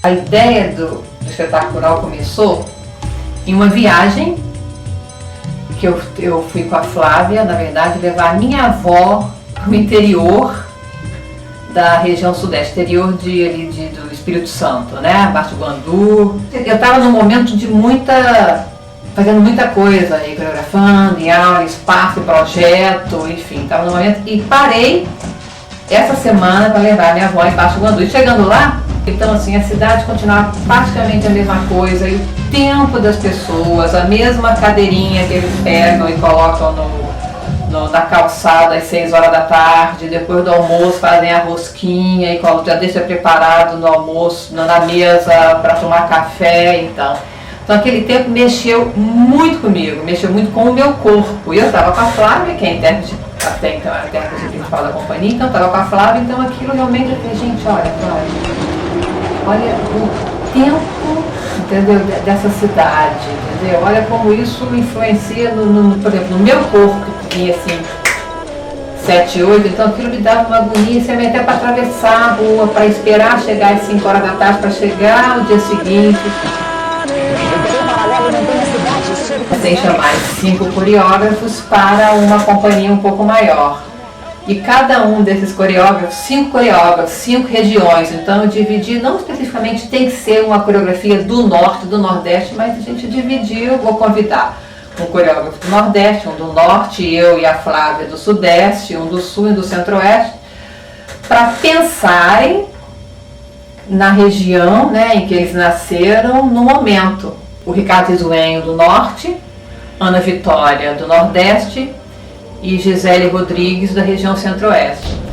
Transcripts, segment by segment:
A ideia do espetáculo coral começou em uma viagem que eu fui com a Flávia, na verdade, levar a minha avó para o interior da região sudeste, interior do Espírito Santo, né? Baixo Guandu. Eu estava num momento de fazendo muita coisa, aí, coreografando, em aula, espaço, projeto, enfim, estava no momento e parei essa semana para levar a minha avó em Baixo Guandu. E chegando lá, então assim, a cidade continuava praticamente a mesma coisa, e o tempo das pessoas, a mesma cadeirinha que eles pegam e colocam na calçada às 6 horas da tarde, depois do almoço fazem a rosquinha e já deixa preparado no almoço, na mesa para tomar café, então aquele tempo mexeu muito comigo, mexeu muito com o meu corpo. E eu estava com a Flávia, que é a intérprete, até então era a intérprete principal da companhia, então eu estava com a Flávia, então aquilo realmente eu falei, gente, olha, Flávia, olha o tempo, entendeu, dessa cidade, entendeu? Olha como isso influencia, por exemplo, no meu corpo, que tinha assim 7, 8, então aquilo me dava uma agonia, até para atravessar a rua, para esperar chegar às 5 horas da tarde, para chegar no dia seguinte. Sem chamar 5 coreógrafos para uma companhia um pouco maior. E cada um desses coreógrafos, 5 coreógrafos, 5 regiões. Então eu dividi, não especificamente tem que ser uma coreografia do norte, do nordeste, mas a gente dividiu, vou convidar um coreógrafo do nordeste, um do norte, eu e a Flávia do sudeste, um do sul e do centro-oeste, para pensarem na região, né, em que eles nasceram no momento. O Ricardo Isuenho do norte, Ana Vitória do nordeste e Gisele Rodrigues da região centro-oeste.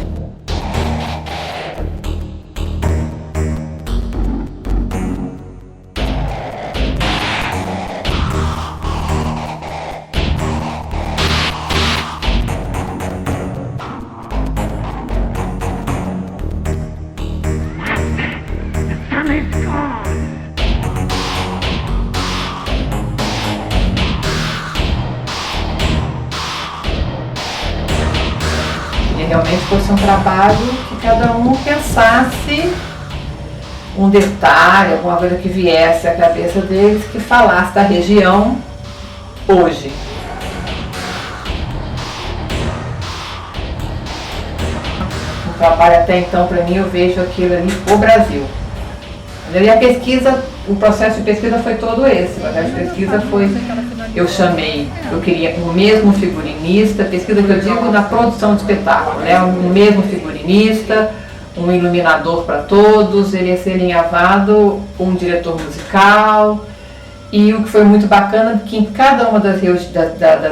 Realmente fosse um trabalho que cada um pensasse um detalhe, alguma coisa que viesse à cabeça deles, que falasse da região hoje. O trabalho até então, para mim, eu vejo aquilo ali o Brasil. E a pesquisa, o processo de pesquisa foi todo esse. O processo de pesquisa foi, eu queria o mesmo figurinista, pesquisa que eu digo na produção de espetáculo, né? O mesmo figurinista, um iluminador para todos, ele ia ser alinhavado, um diretor musical. E o que foi muito bacana é que em cada uma das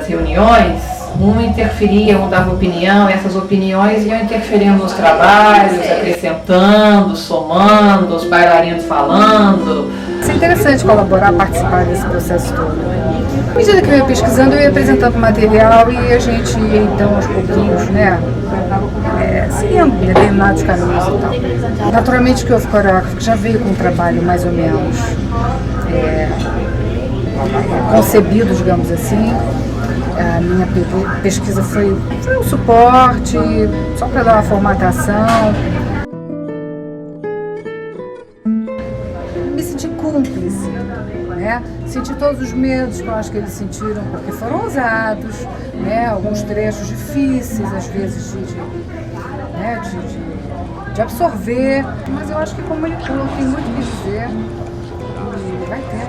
reuniões, um interferia, um dava opinião, e essas opiniões iam interferindo nos trabalhos, acrescentando, somando, os bailarinos falando. Isso é interessante colaborar, participar desse processo todo. À medida que eu ia pesquisando, eu ia apresentando material e a gente ia então aos pouquinhos, né, seguindo determinados caminhos e tal. Naturalmente que houve coreógrafo que já veio com um trabalho mais ou menos concebido, digamos assim. A minha pesquisa foi um suporte, só para dar uma formatação. Me senti cúmplice, né? Senti todos os medos que eu acho que eles sentiram, porque foram ousados, né? Alguns trechos difíceis, às vezes, de absorver, mas eu acho que comunicou, tem muito o que dizer e vai ter.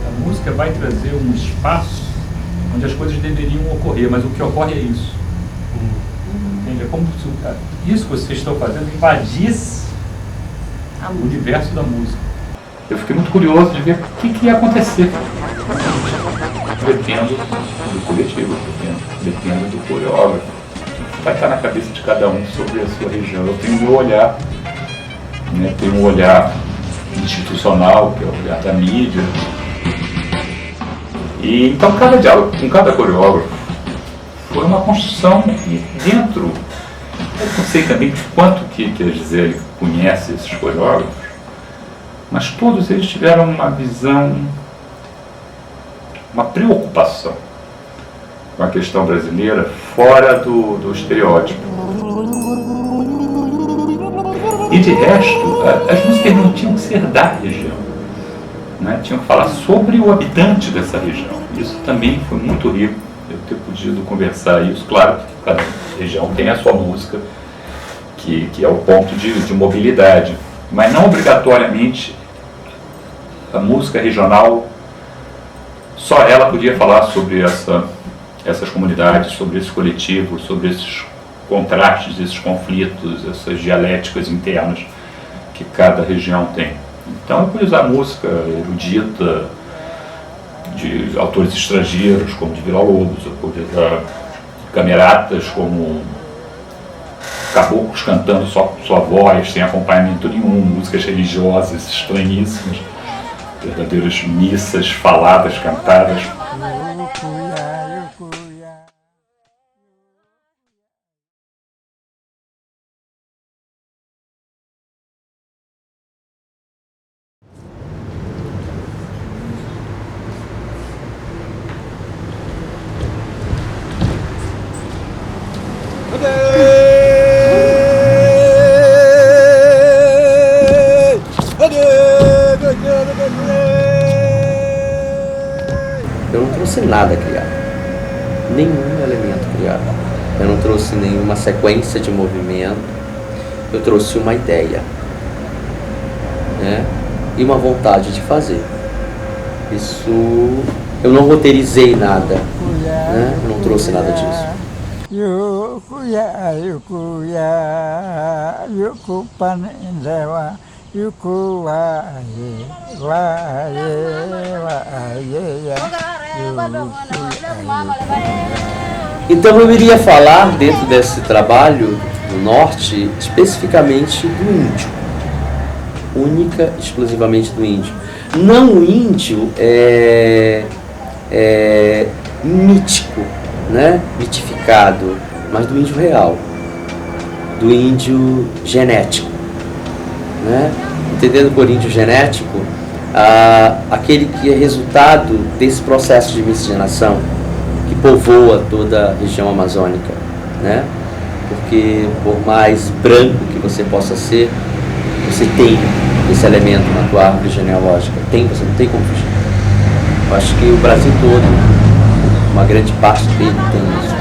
A música vai trazer um espaço onde as coisas deveriam ocorrer, mas o que ocorre é isso. Entende? É como se isso que vocês estão fazendo invadisse o universo da música. Eu fiquei muito curioso de ver o que ia acontecer. Dependo do coletivo, dependo do coreógrafo. Vai estar na cabeça de cada um sobre a sua região. Eu tenho o meu olhar, né? Tenho um olhar institucional, que é o olhar da mídia. E então cada diálogo com cada coreógrafo foi uma construção e dentro, eu não sei também de quanto que a Gisele conhece esses coreógrafos, mas todos eles tiveram uma visão, uma preocupação com a questão brasileira fora do estereótipo. E de resto, as músicas não tinham que ser da região, né? Tinham que falar sobre o habitante dessa região. Isso também foi muito rico, eu ter podido conversar isso. Claro que cada região tem a sua música, que é o ponto de mobilidade, mas não obrigatoriamente a música regional, só ela podia falar sobre essas comunidades, sobre esse coletivo, sobre esses contrastes, esses conflitos, essas dialéticas internas que cada região tem. Então eu pude usar música erudita de autores estrangeiros, como de Villa-Lobos, eu pude usar cameratas como caboclos cantando só sua voz, sem acompanhamento nenhum, músicas religiosas estranhíssimas, verdadeiras missas faladas, cantadas. Eu não trouxe nada criado, nenhum elemento criado. Eu não trouxe nenhuma sequência de movimento. Eu trouxe uma ideia, né? E uma vontade de fazer. Isso, eu não roteirizei nada, né? Eu não trouxe nada disso. Então eu iria falar dentro desse trabalho do norte especificamente do índio, única, exclusivamente do índio. Não o índio mítico, né? Mitificado, mas do índio real, do índio genético, né? Entendendo por índio genético, aquele que é resultado desse processo de miscigenação que povoa toda a região amazônica, né? Porque por mais branco que você possa ser, você tem esse elemento na tua árvore genealógica, você não tem como fugir. Eu acho que o Brasil todo, uma grande parte dele tem isso.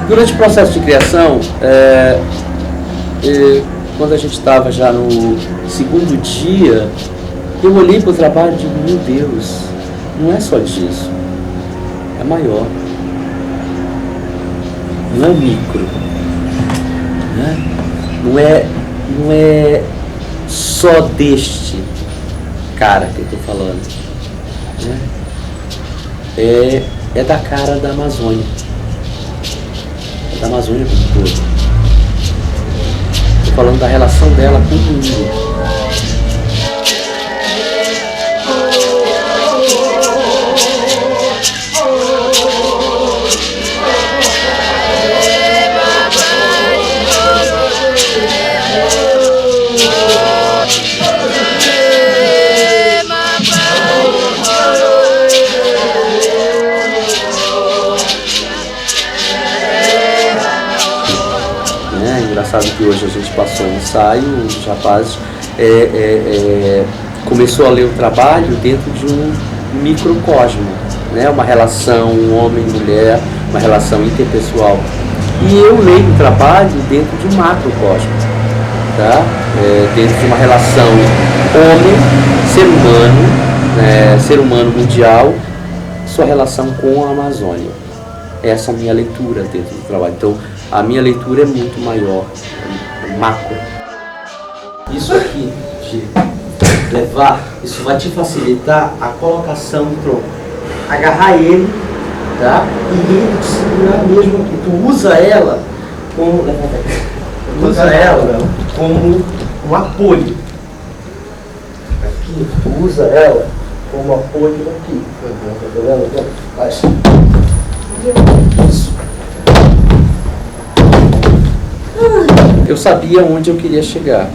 Durante o processo de criação, quando a gente estava já no segundo dia, eu olhei para o trabalho e digo, meu Deus, não é só disso, é maior, não é micro, né? Não é só deste cara que eu estou falando, né? É da cara da Amazônia. Da Amazônia como todo. Estou falando da relação dela com o mundo. Engraçado que hoje a gente passou um ensaio, os rapazes começou a ler o trabalho dentro de um microcosmo, né? Uma relação homem-mulher, uma relação interpessoal. E eu leio o trabalho dentro de um macrocosmo, tá? Dentro de uma relação homem-ser humano, ser humano mundial, sua relação com a Amazônia. Essa é a minha leitura dentro do trabalho. Então, a minha leitura é muito maior, macro. Isso aqui, de levar, isso vai te facilitar a colocação do tronco. Agarrar ele, tá? E ele te segurar mesmo aqui. Tu usa ela como, um apoio. Aqui, tu usa ela como apoio aqui. Tá vendo? Faz. Isso. Eu sabia onde eu queria chegar,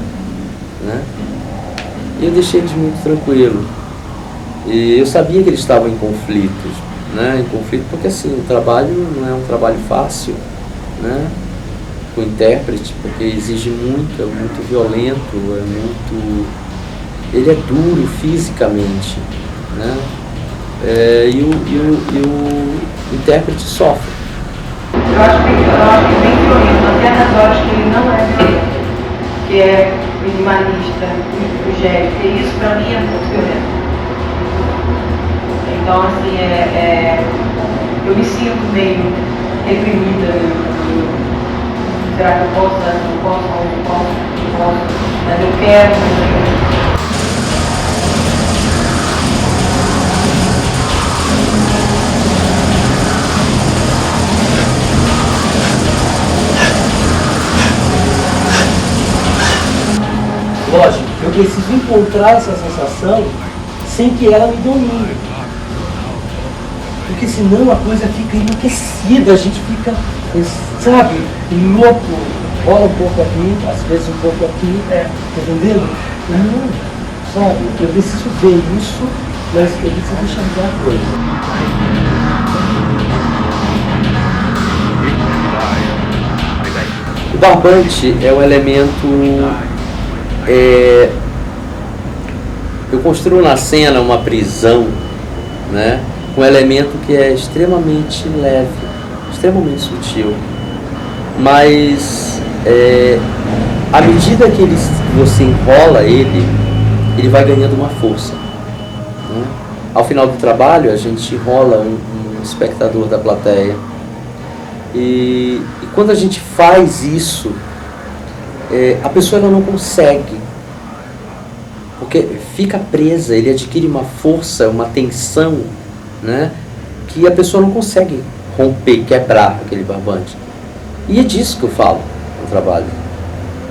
né? E eu deixei eles muito tranquilos. E eu sabia que eles estavam em conflitos, né, em conflito, porque assim, o trabalho não é um trabalho fácil, né, com o intérprete, porque exige muito, é muito violento, ele é duro fisicamente, né, e o intérprete sofre. Eu acho que é bem violento, até nas horas que ele não é violento, que é minimalista, higiênico, e isso pra mim é muito violento. Então, assim, eu me sinto meio reprimida. Será que eu posso? Não posso? Não posso? Mas eu quero. Lógico, eu preciso encontrar essa sensação sem que ela me domine. Porque senão a coisa fica enlouquecida, a gente fica, sabe, louco. Rola um pouco aqui, às vezes um pouco aqui, tá entendendo? Não, sabe, eu preciso ver isso, mas eu preciso enxergar a coisa. O barbante é um elemento... eu construo na cena uma prisão, né, com um elemento que é extremamente leve, extremamente sutil, mas à medida que você enrola ele vai ganhando uma força, né? Ao final do trabalho a gente enrola um espectador da plateia e quando a gente faz isso, a pessoa ela não consegue, porque fica presa, ele adquire uma força, uma tensão, né, que a pessoa não consegue romper, quebrar aquele barbante. E é disso que eu falo no trabalho,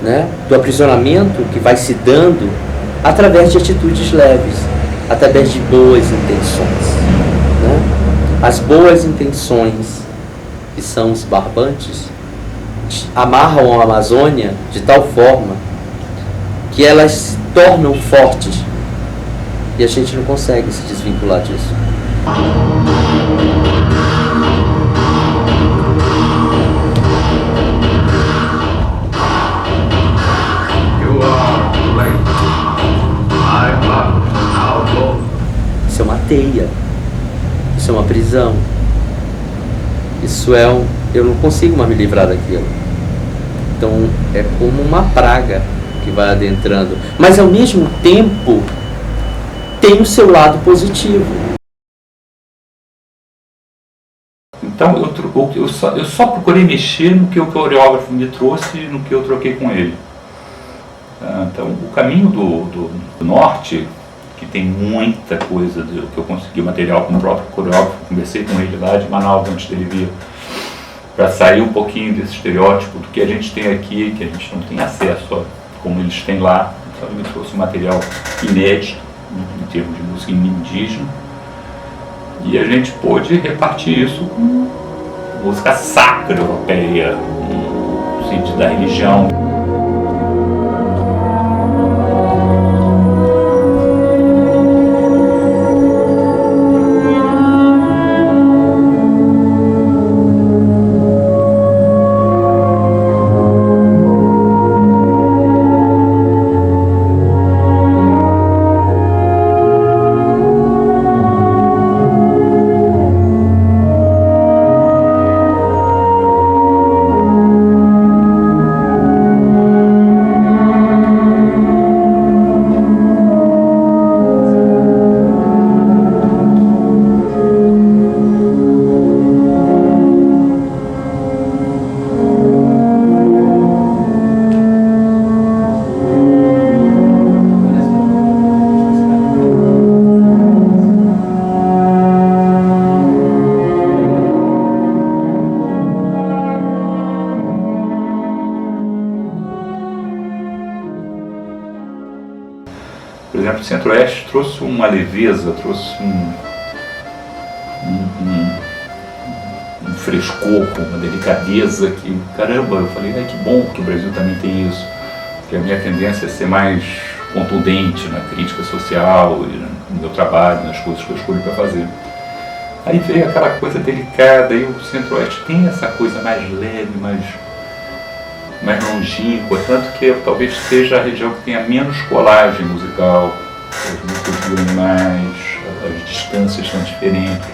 né, do aprisionamento que vai se dando através de atitudes leves, através de boas intenções, né? As boas intenções, que são os barbantes, amarram a Amazônia de tal forma que elas se tornam fortes e a gente não consegue se desvincular disso. Isso é uma teia, isso é uma prisão, isso é eu não consigo mais me livrar daquilo. Então é como uma praga que vai adentrando, mas ao mesmo tempo tem o seu lado positivo. Então eu só procurei mexer no que o coreógrafo me trouxe e no que eu troquei com ele. Então o caminho do norte, que tem muita coisa que eu consegui material com o próprio coreógrafo, conversei com ele lá de Manaus antes dele vir, para sair um pouquinho desse estereótipo do que a gente tem aqui, que a gente não tem acesso a como eles têm lá. Então ele me trouxe um material inédito em termos de música indígena e a gente pôde repartir isso com música sacra europeia, no sentido da religião. Por exemplo, o Centro-Oeste trouxe uma leveza, trouxe um frescor, uma delicadeza que, caramba, eu falei, que bom que o Brasil também tem isso, porque a minha tendência é ser mais contundente na crítica social e no meu trabalho, nas coisas que eu escolho para fazer. Aí veio aquela coisa delicada, e o Centro-Oeste tem essa coisa mais leve, mais longínqua, tanto que talvez seja a região que tenha menos colagem musical, as músicas duram mais, as distâncias são diferentes,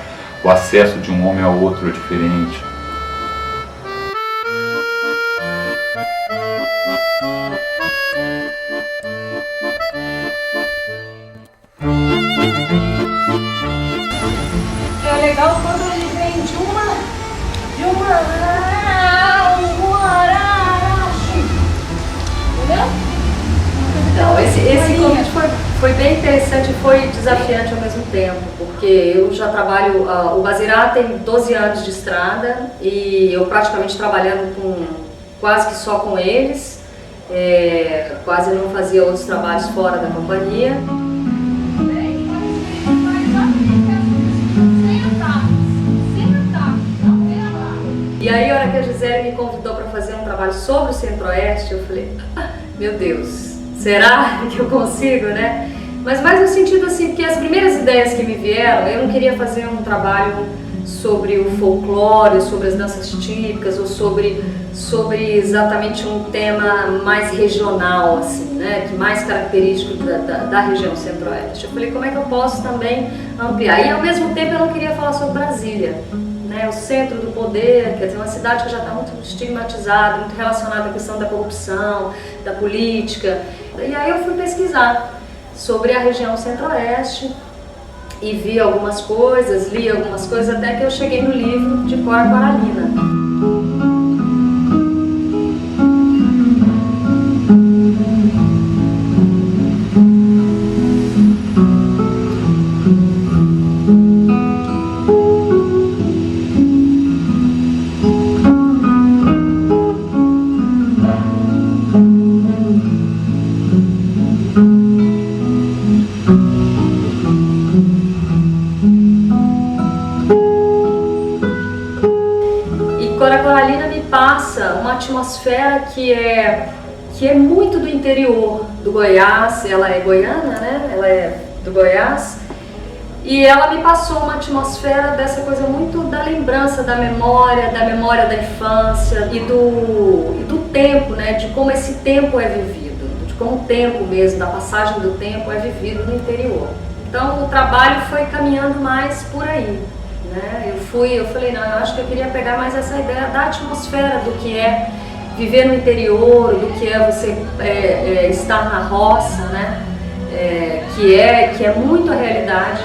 o acesso de um homem ao outro é diferente. É legal quando ele vem de uma arache, entendeu? Então, esse convite foi bem interessante e foi desafiante ao mesmo tempo, porque eu já trabalho, o Bazirá tem 12 anos de estrada e eu praticamente trabalhando quase que só com eles, quase não fazia outros trabalhos fora da companhia. E aí, a hora que a Gisele me convidou para fazer um trabalho sobre o Centro-Oeste, eu falei, meu Deus, será que eu consigo, né? Mas mais no sentido assim, porque as primeiras ideias que me vieram, eu não queria fazer um trabalho sobre o folclore, sobre as danças típicas, ou sobre exatamente um tema mais regional, assim, né? Que mais característico da região Centro-Oeste. Eu falei, como é que eu posso também ampliar? E ao mesmo tempo eu não queria falar sobre Brasília. Né, o centro do poder, quer dizer, uma cidade que já está muito estigmatizada, muito relacionada à questão da corrupção, da política. E aí eu fui pesquisar sobre a região Centro-Oeste e vi algumas coisas, li algumas coisas, até que eu cheguei no livro de Cora Coralina. Cora Coralina me passa uma atmosfera que é muito do interior do Goiás. Ela é goiana, né? Ela é do Goiás. E ela me passou uma atmosfera dessa coisa muito da lembrança, da memória da infância e do tempo, né? De como esse tempo é vivido, de como o tempo mesmo, da passagem do tempo é vivido no interior. Então o trabalho foi caminhando mais por aí. Né? Eu falei, não, eu acho que eu queria pegar mais essa ideia da atmosfera do que é viver no interior, do que é você estar na roça, né? Que é muito a realidade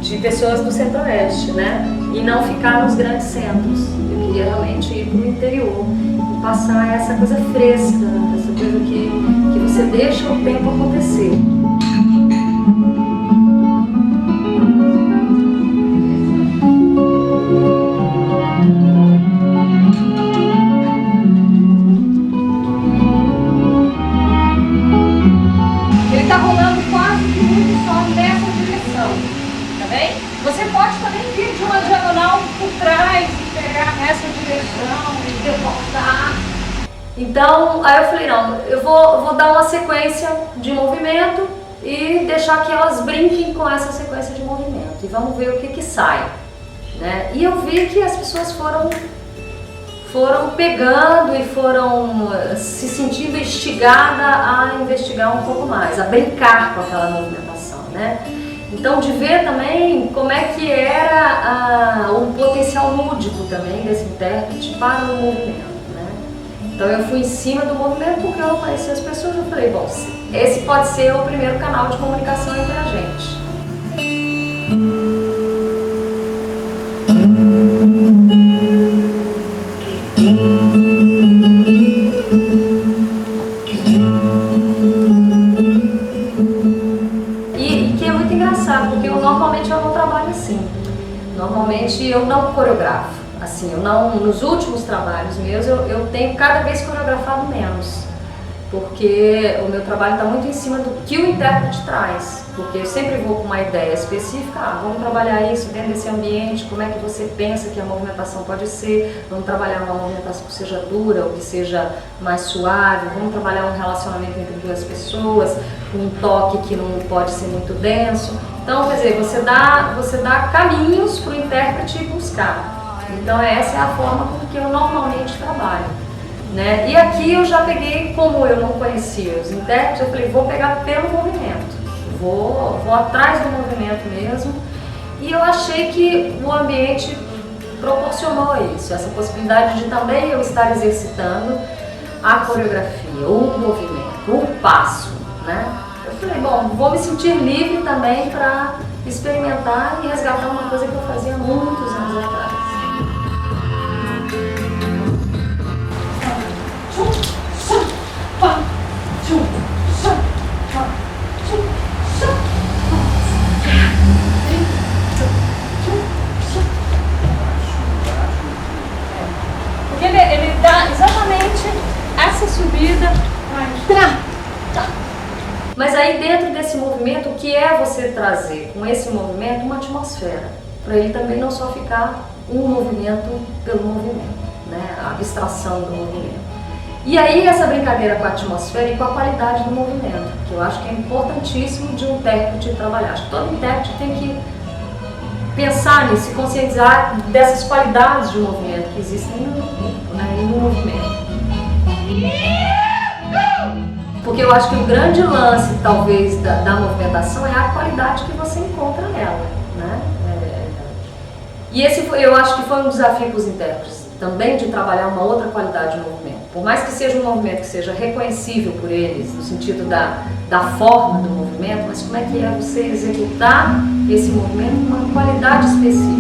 de pessoas do Centro-Oeste, né? E não ficar nos grandes centros. Eu queria realmente ir para o interior e passar essa coisa fresca, essa coisa que você deixa o tempo acontecer. Tá rolando quase que muito só nessa direção, tá bem? Você pode também vir de uma diagonal por trás e pegar nessa direção e deportar. Então, aí eu falei, não, eu vou dar uma sequência de movimento e deixar que elas brinquem com essa sequência de movimento e vamos ver o que sai, né? E eu vi que as pessoas foram pegando e foram se sentindo instigada a investigar um pouco mais, a brincar com aquela movimentação, né? Então de ver também como é que era o potencial lúdico também desse intérprete para o movimento, né? Então eu fui em cima do movimento porque eu não conhecia as pessoas, eu falei, bom, esse pode ser o primeiro canal de comunicação entre a gente. Porque normalmente eu não trabalho assim. Normalmente eu não coreografo. Assim, eu não, nos últimos trabalhos meus eu tenho cada vez coreografado menos. Porque o meu trabalho está muito em cima do que o intérprete traz. Porque eu sempre vou com uma ideia específica, vamos trabalhar isso dentro desse ambiente, como é que você pensa que a movimentação pode ser, vamos trabalhar uma movimentação que seja dura ou que seja mais suave, vamos trabalhar um relacionamento entre duas pessoas, um toque que não pode ser muito denso. Então, quer dizer, você dá caminhos para o intérprete buscar. Então, essa é a forma com que eu normalmente trabalho, né? E aqui eu já peguei, como eu não conhecia os intérpretes, eu falei, vou pegar pelo movimento, vou atrás do movimento mesmo. E eu achei que o ambiente proporcionou isso, essa possibilidade de também eu estar exercitando a coreografia, o movimento, o passo, né? Eu falei, bom, vou me sentir livre também para experimentar e resgatar uma coisa que eu fazia há muitos anos atrás. Porque ele dá exatamente essa subida. Mas aí dentro desse movimento, o que é você trazer com esse movimento uma atmosfera? Para ele também não só ficar um movimento pelo movimento, né? A abstração do movimento. E aí essa brincadeira com a atmosfera e com a qualidade do movimento, que eu acho que é importantíssimo de um intérprete trabalhar. Acho que todo intérprete tem que pensar nisso, se conscientizar dessas qualidades de movimento que existem no tempo, né? E no movimento. Porque eu acho que o grande lance, talvez, da movimentação é a qualidade que você encontra nela, né? E esse eu acho que foi um desafio para os intérpretes, também de trabalhar uma outra qualidade no movimento. Por mais que seja um movimento que seja reconhecível por eles, no sentido da forma do movimento, mas como é que é você executar esse movimento com uma qualidade específica.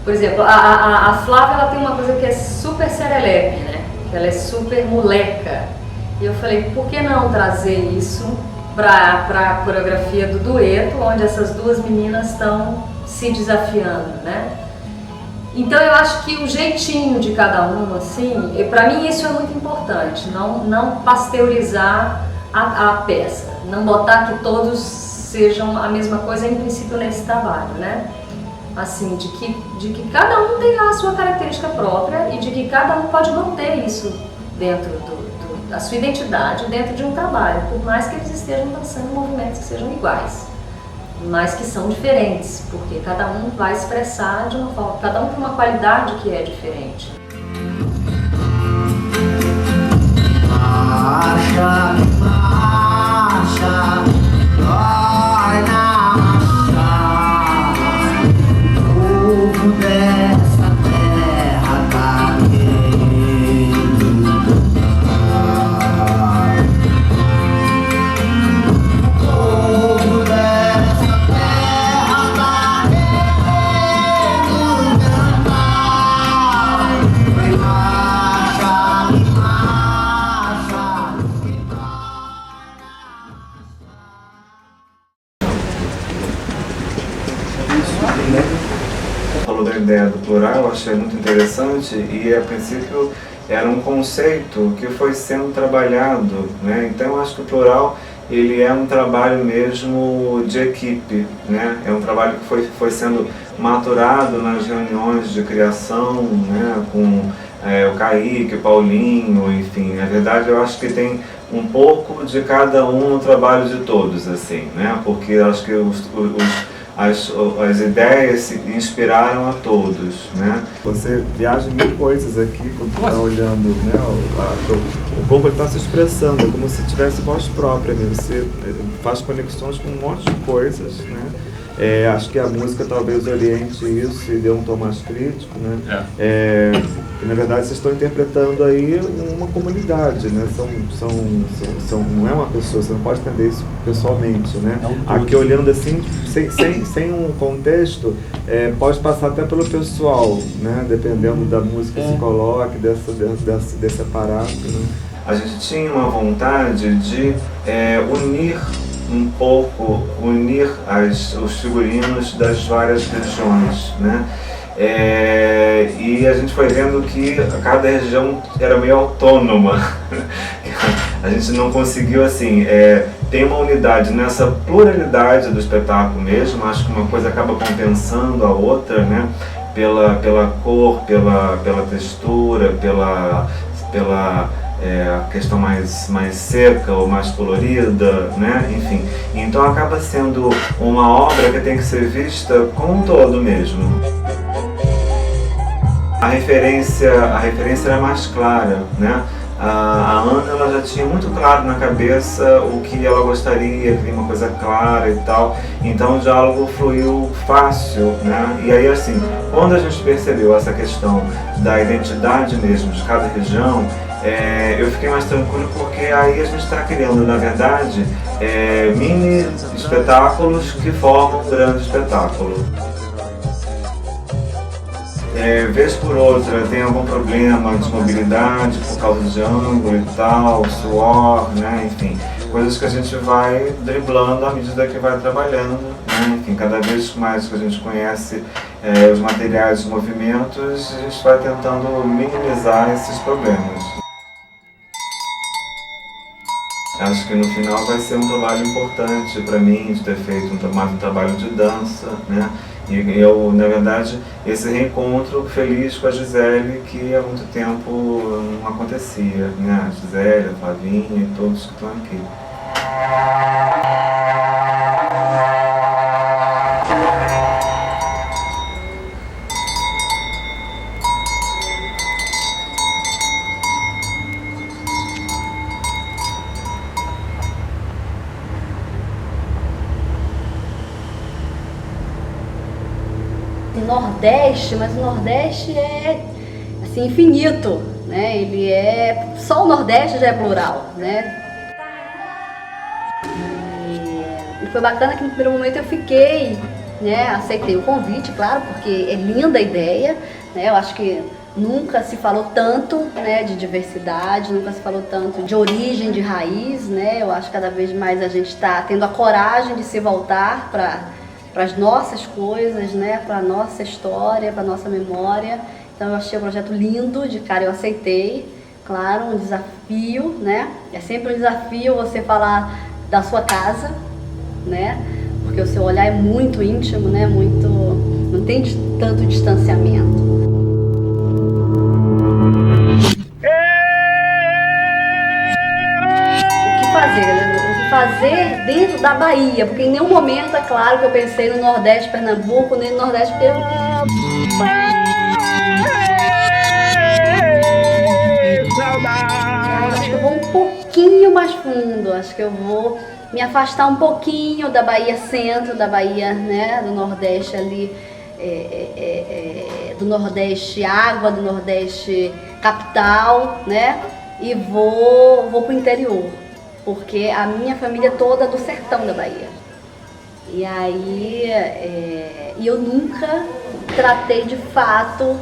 Por exemplo, a Flávia, ela tem uma coisa que é super serelepe, né? Que ela é super moleca. E eu falei, por que não trazer isso para a coreografia do dueto, onde essas duas meninas estão se desafiando, né? Então eu acho que o jeitinho de cada um, assim, para mim isso é muito importante, não pasteurizar a peça, não botar que todos sejam a mesma coisa, em princípio, nesse trabalho, né? Assim, de que cada um tem a sua característica própria e de que cada um pode manter isso dentro da sua identidade, dentro de um trabalho, por mais que eles estejam dançando movimentos que sejam iguais, mas que são diferentes, porque cada um vai expressar de uma forma, cada um tem uma qualidade que é diferente. Marcha, marcha, vai na marcha, povo dessa terra tá querendo cantar. Povo dessa terra tá querendo cantar. Vai marcha, marcha. Falou da ideia do plural, eu achei muito interessante e a princípio era um conceito que foi sendo trabalhado, né? Então eu acho que o plural ele é um trabalho mesmo de equipe, né? É um trabalho que foi sendo maturado nas reuniões de criação, né? Com o Kaique, o Paulinho, enfim. Na verdade eu acho que tem um pouco de cada um no trabalho de todos, assim, né? Porque eu acho que as ideias se inspiraram a todos, né? Você viaja em mil coisas aqui quando está olhando, né? O corpo está se expressando, é como se tivesse voz própria, né? Você faz conexões com um monte de coisas, né? Acho que a música talvez oriente isso e dê um tom mais crítico, né? Que, na verdade, vocês estão interpretando aí uma comunidade, né? Não é uma pessoa, você não pode entender isso pessoalmente, né? Aqui olhando assim, sem um contexto, pode passar até pelo pessoal, né? Dependendo da música que se coloque, desse aparato, né? A gente tinha uma vontade de unir um pouco unir os figurinos das várias regiões, né? E a gente foi vendo que cada região era meio autônoma. A gente não conseguiu assim, ter uma unidade nessa pluralidade do espetáculo mesmo. Acho que uma coisa acaba compensando a outra, né? Pela cor, pela textura, pela questão mais seca ou mais colorida, né? Enfim, então acaba sendo uma obra que tem que ser vista como um todo mesmo. A referência era mais clara, né? A Ana, ela já tinha muito claro na cabeça o que ela gostaria, queria uma coisa clara e tal, então o diálogo fluiu fácil, né? E aí assim, quando a gente percebeu essa questão da identidade mesmo de cada região, eu fiquei mais tranquilo, porque aí a gente está criando, na verdade, mini espetáculos que formam um grande espetáculo. Vez por outra tem algum problema de mobilidade por causa de ângulo e tal, suor, né? Enfim, coisas que a gente vai driblando à medida que vai trabalhando, né? Enfim, cada vez mais que a gente conhece os materiais, os movimentos, a gente vai tentando minimizar esses problemas. Acho que no final vai ser um trabalho importante para mim de ter feito um trabalho de dança, né? E eu, na verdade, esse reencontro feliz com a Gisele, que há muito tempo não acontecia, né? A Gisele, a Flavinha e todos que estão aqui. Nordeste, mas o Nordeste é assim, infinito, né? Ele só o Nordeste já é plural, né? E foi bacana que no primeiro momento eu fiquei, né? Aceitei o convite, claro, porque é linda a ideia, né? Eu acho que nunca se falou tanto, né, de diversidade, nunca se falou tanto de origem, de raiz, né? Eu acho que cada vez mais a gente está tendo a coragem de se voltar para as nossas coisas, né, para a nossa história, para a nossa memória. Então eu achei o projeto lindo, de cara eu aceitei, claro, um desafio, né? É sempre um desafio você falar da sua casa, né? Porque o seu olhar é muito íntimo, né? Não tem tanto distanciamento. O que fazer dentro da Bahia, porque em nenhum momento, é claro, que eu pensei no Nordeste, Pernambuco, nem no Nordeste, porque eu acho que eu vou um pouquinho mais fundo, acho que eu vou me afastar um pouquinho da Bahia Centro, da Bahia, né, do Nordeste ali, do Nordeste Água, do Nordeste Capital, né, e vou pro interior, porque a minha família toda é do sertão da Bahia. E aí, eu nunca tratei de fato,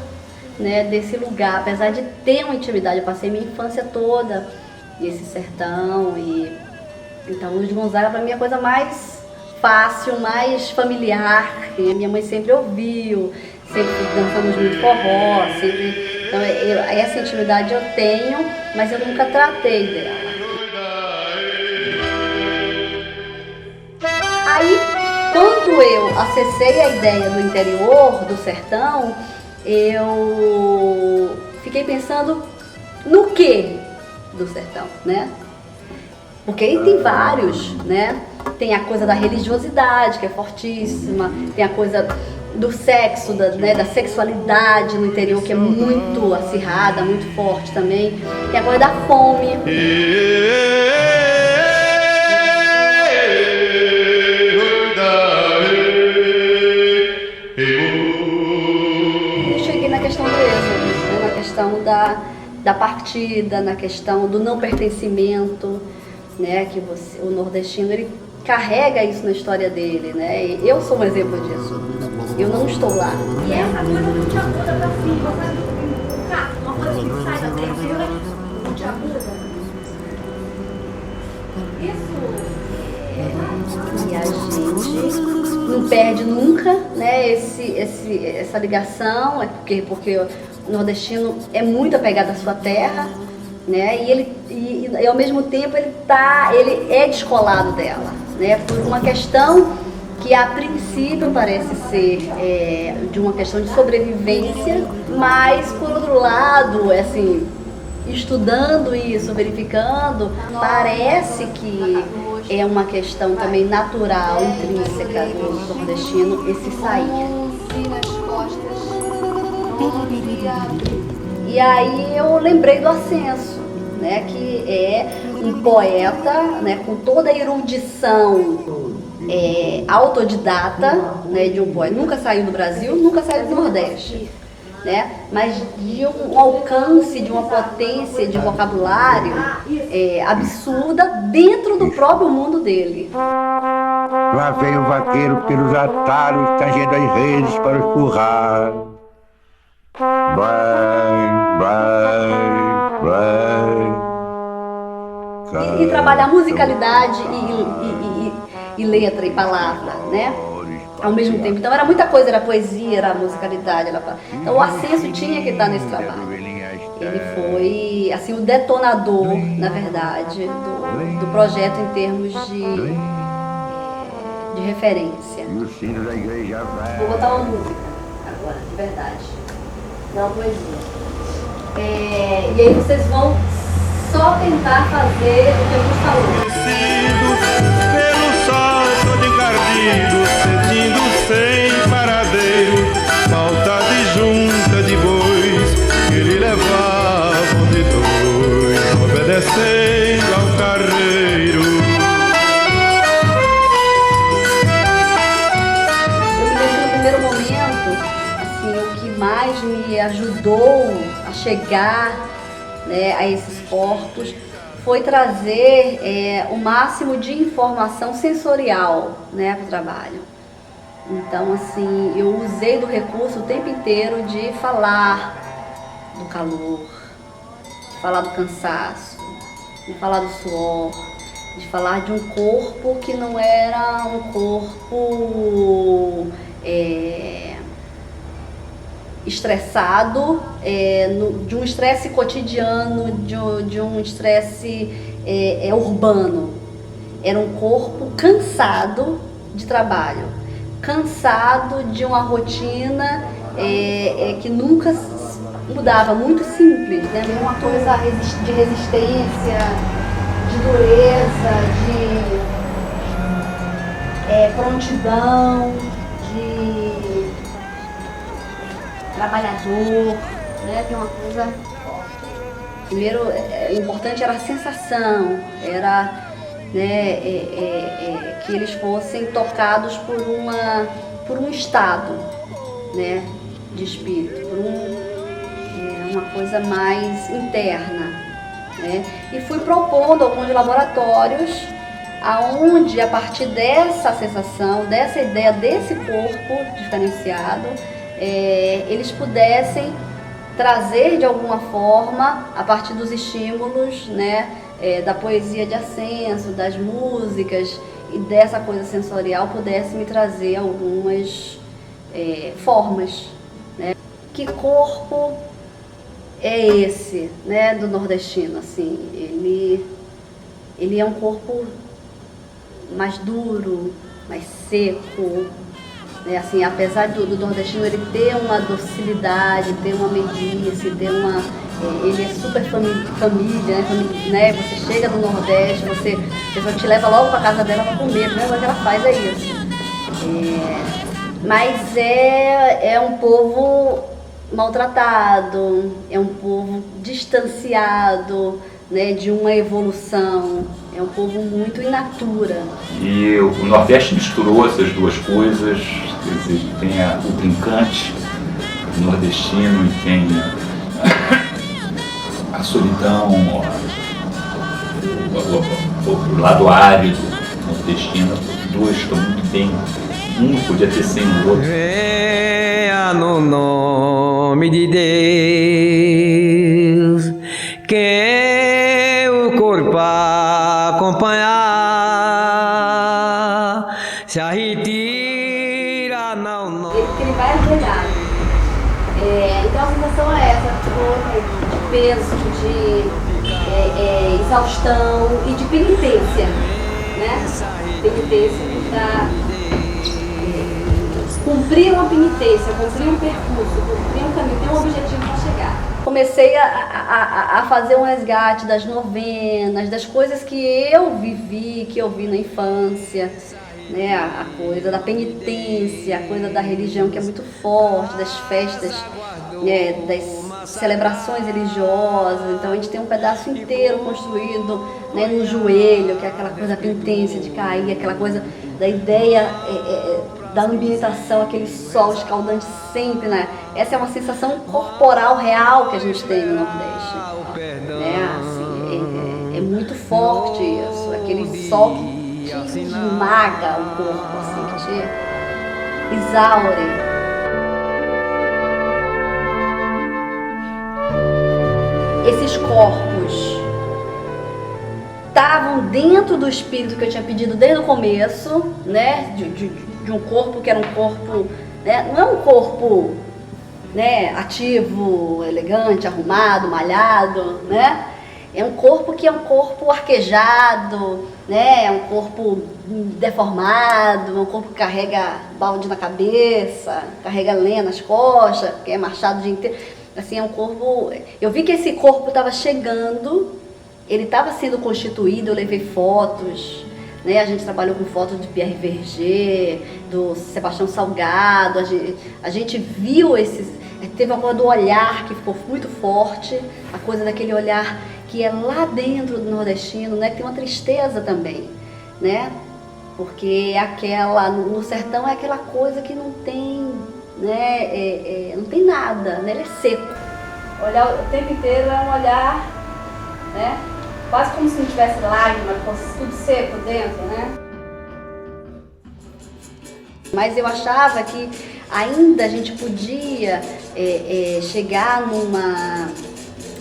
né, desse lugar, apesar de ter uma intimidade. Eu passei minha infância toda nesse sertão, e então Luiz Gonzaga para mim é a coisa mais fácil, mais familiar, que a minha mãe sempre ouviu, sempre dançamos muito forró, sempre. Então essa intimidade eu tenho, mas eu nunca tratei dela. Aí, quando eu acessei a ideia do interior, do sertão, eu fiquei pensando no que do sertão, né? Porque aí tem vários, né? Tem a coisa da religiosidade, que é fortíssima, tem a coisa do sexo, da sexualidade no interior, que é muito acirrada, muito forte também. Tem a coisa da fome. Na questão da partida, na questão do não pertencimento, né, que o nordestino ele carrega isso na história dele, né? E eu sou um exemplo disso. Eu não estou lá. E essa coisa não te ajuda pra cima, uma coisa que sai da terceira, não te ajuda. Isso E a gente não perde nunca, né, essa ligação, porque o nordestino é muito apegado à sua terra, né, e ao mesmo tempo ele é descolado dela, né, por uma questão que a princípio parece ser de uma questão de sobrevivência, mas por outro lado, assim, estudando isso, verificando, parece que é uma questão também natural, intrínseca do nordestino, esse sair. E aí eu lembrei do Ascenso, né, que é um poeta, né, com toda a erudição autodidata, né, de um poeta. Nunca saiu do Brasil, nunca saiu do Nordeste, né, mas de um alcance, de uma potência de vocabulário absurda dentro do próprio mundo dele. Lá vem o vaqueiro pelos atalhos, tangendo as redes para os currais. E trabalhar musicalidade e letra e palavra, né? Ao mesmo tempo. Então era muita coisa, era poesia, era musicalidade. Então o Ascenso tinha que estar nesse trabalho. Ele foi assim, o detonador, na verdade, do projeto em termos de referência. Vou botar uma música agora, de verdade. Não poesia. E aí vocês vão só tentar fazer o que eu vos falou. Pelo sol todo encardido, sentindo sem paradeiro, falta de junta de bois, que lhe levavam de dois, obedecendo ao carreiro. Eu me lembro que no primeiro momento, assim, o que mais me ajudou a chegar, né, a esses corpos foi trazer o máximo de informação sensorial, né, para o trabalho. Então, assim, eu usei do recurso o tempo inteiro de falar do calor, de falar do cansaço, de falar do suor, de falar de um corpo que não era um corpo estressado, de um estresse cotidiano, de um estresse urbano. Era um corpo cansado de trabalho, cansado de uma rotina que nunca mudava, muito simples, né? Uma coisa de resistência, de dureza, de prontidão, de trabalhador, né? Tem uma coisa. Primeiro, o importante era a sensação, era, né, que eles fossem tocados por um estado, né, de espírito, por uma coisa mais interna, né? E fui propondo alguns laboratórios aonde, a partir dessa sensação, dessa ideia desse corpo diferenciado, eles pudessem trazer de alguma forma, a partir dos estímulos, né, da poesia de Ascenso, das músicas e dessa coisa sensorial, pudesse me trazer algumas formas, né? Que corpo é esse, né, do nordestino? Assim, ele é um corpo mais duro, mais seco, né? Assim, apesar do nordestino ele ter uma docilidade, ter uma meiguice, ele é super família, né? Você chega do Nordeste, a pessoa te leva logo para casa dela para comer, a primeira coisa que ela faz é isso. Mas é um povo maltratado, é um povo distanciado, né, de uma evolução, é um povo muito in natura. E o Nordeste misturou essas duas coisas, quer dizer, tem o brincante nordestino e tem a solidão, o lado árido nordestino. Os dois estão muito bem, um podia ter sem o outro. Venha no nome de Deus, que o corpo acompanhar. sensação é essa, de peso, de exaustão e de penitência, né? Penitência para cumprir uma penitência, cumprir um percurso, cumprir um caminho, ter um objetivo para chegar. Comecei a fazer um resgate das novenas, das coisas que eu vivi, que eu vi na infância, né? A coisa da penitência, a coisa da religião que é muito forte, das festas, né? Das celebrações religiosas. Então a gente tem um pedaço inteiro construído, né? No joelho, que é aquela coisa da penitência, de cair, aquela coisa da ideia da ambientação, aquele sol escaldante sempre, né? Essa é uma sensação corporal real que a gente tem no Nordeste, né? Assim, é muito forte isso, aquele sol que te esmaga o corpo, assim, que te exaure. Esses corpos estavam dentro do espírito que eu tinha pedido desde o começo, né? De um corpo que era um corpo, né? Não é um corpo, né, ativo, elegante, arrumado, malhado, né? É um corpo que é um corpo arquejado, né? É um corpo deformado, um corpo que carrega balde na cabeça, carrega lenha nas costas, que é marchado o dia inteiro. Assim, é um corpo... Eu vi que esse corpo estava chegando, ele estava sendo constituído, eu levei fotos, né? A gente trabalhou com fotos de Pierre Verger, do Sebastião Salgado, a gente viu esses... Teve uma coisa do olhar que ficou muito forte, a coisa daquele olhar que é lá dentro do nordestino, né? Que tem uma tristeza também, né? Porque aquela, no sertão é aquela coisa que não tem, né? Não tem nada, né? Ele é seco. Olhar o tempo inteiro é um olhar, né? Quase como se não tivesse lágrima, fosse tudo seco dentro, né? Mas eu achava que ainda a gente podia chegar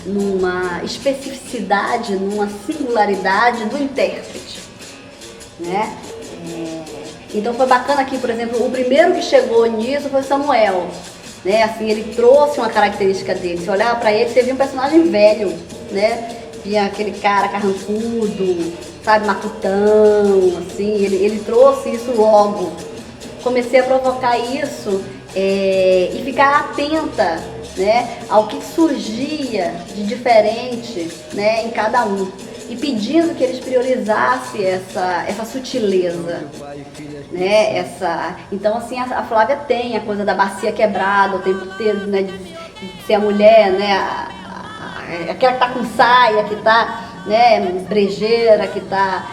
numa especificidade, numa singularidade do intérprete, né? Então foi bacana aqui, por exemplo, o primeiro que chegou nisso foi Samuel, né? Assim, ele trouxe uma característica dele. Se olhava para ele, você via um personagem velho, né? Via aquele cara carrancudo, sabe, matutão, assim, ele trouxe isso logo. Comecei a provocar isso e ficar atenta, né, ao que surgia de diferente, né, em cada um. E pedindo que eles priorizassem essa sutileza, né, Então, assim, a Flávia tem a coisa da bacia quebrada o tempo inteiro, né, de ser a mulher, né, aquela que tá com saia, que tá, né, brejeira, que tá...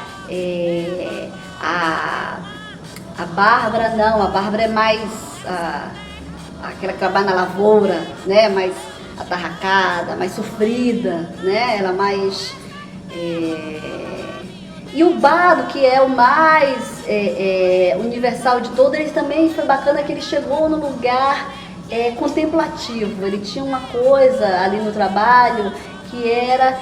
A Bárbara não, a Bárbara é mais aquela que trabalha na lavoura, né, mais atarracada, mais sofrida, né, ela mais... E o Bado, que é o mais universal de todos, ele também foi bacana que ele chegou num lugar contemplativo. Ele tinha uma coisa ali no trabalho que era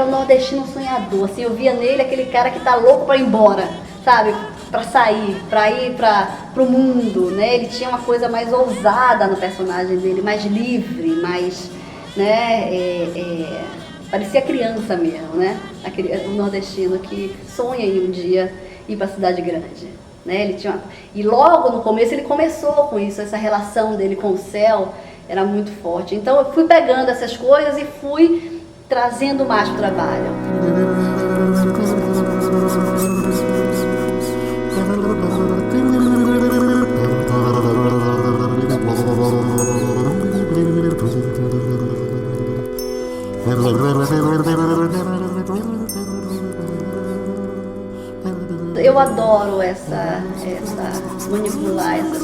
o nordestino sonhador. Assim, eu via nele aquele cara que tá louco para ir embora, sabe? Para sair, para ir para o mundo, né? Ele tinha uma coisa mais ousada no personagem dele, mais livre, mais, né? Parecia criança mesmo, né? O nordestino que sonha em um dia ir para a cidade grande, né? E logo no começo ele começou com isso, essa relação dele com o céu era muito forte. Então eu fui pegando essas coisas e fui trazendo mais para o trabalho. Eu adoro essa manipular essas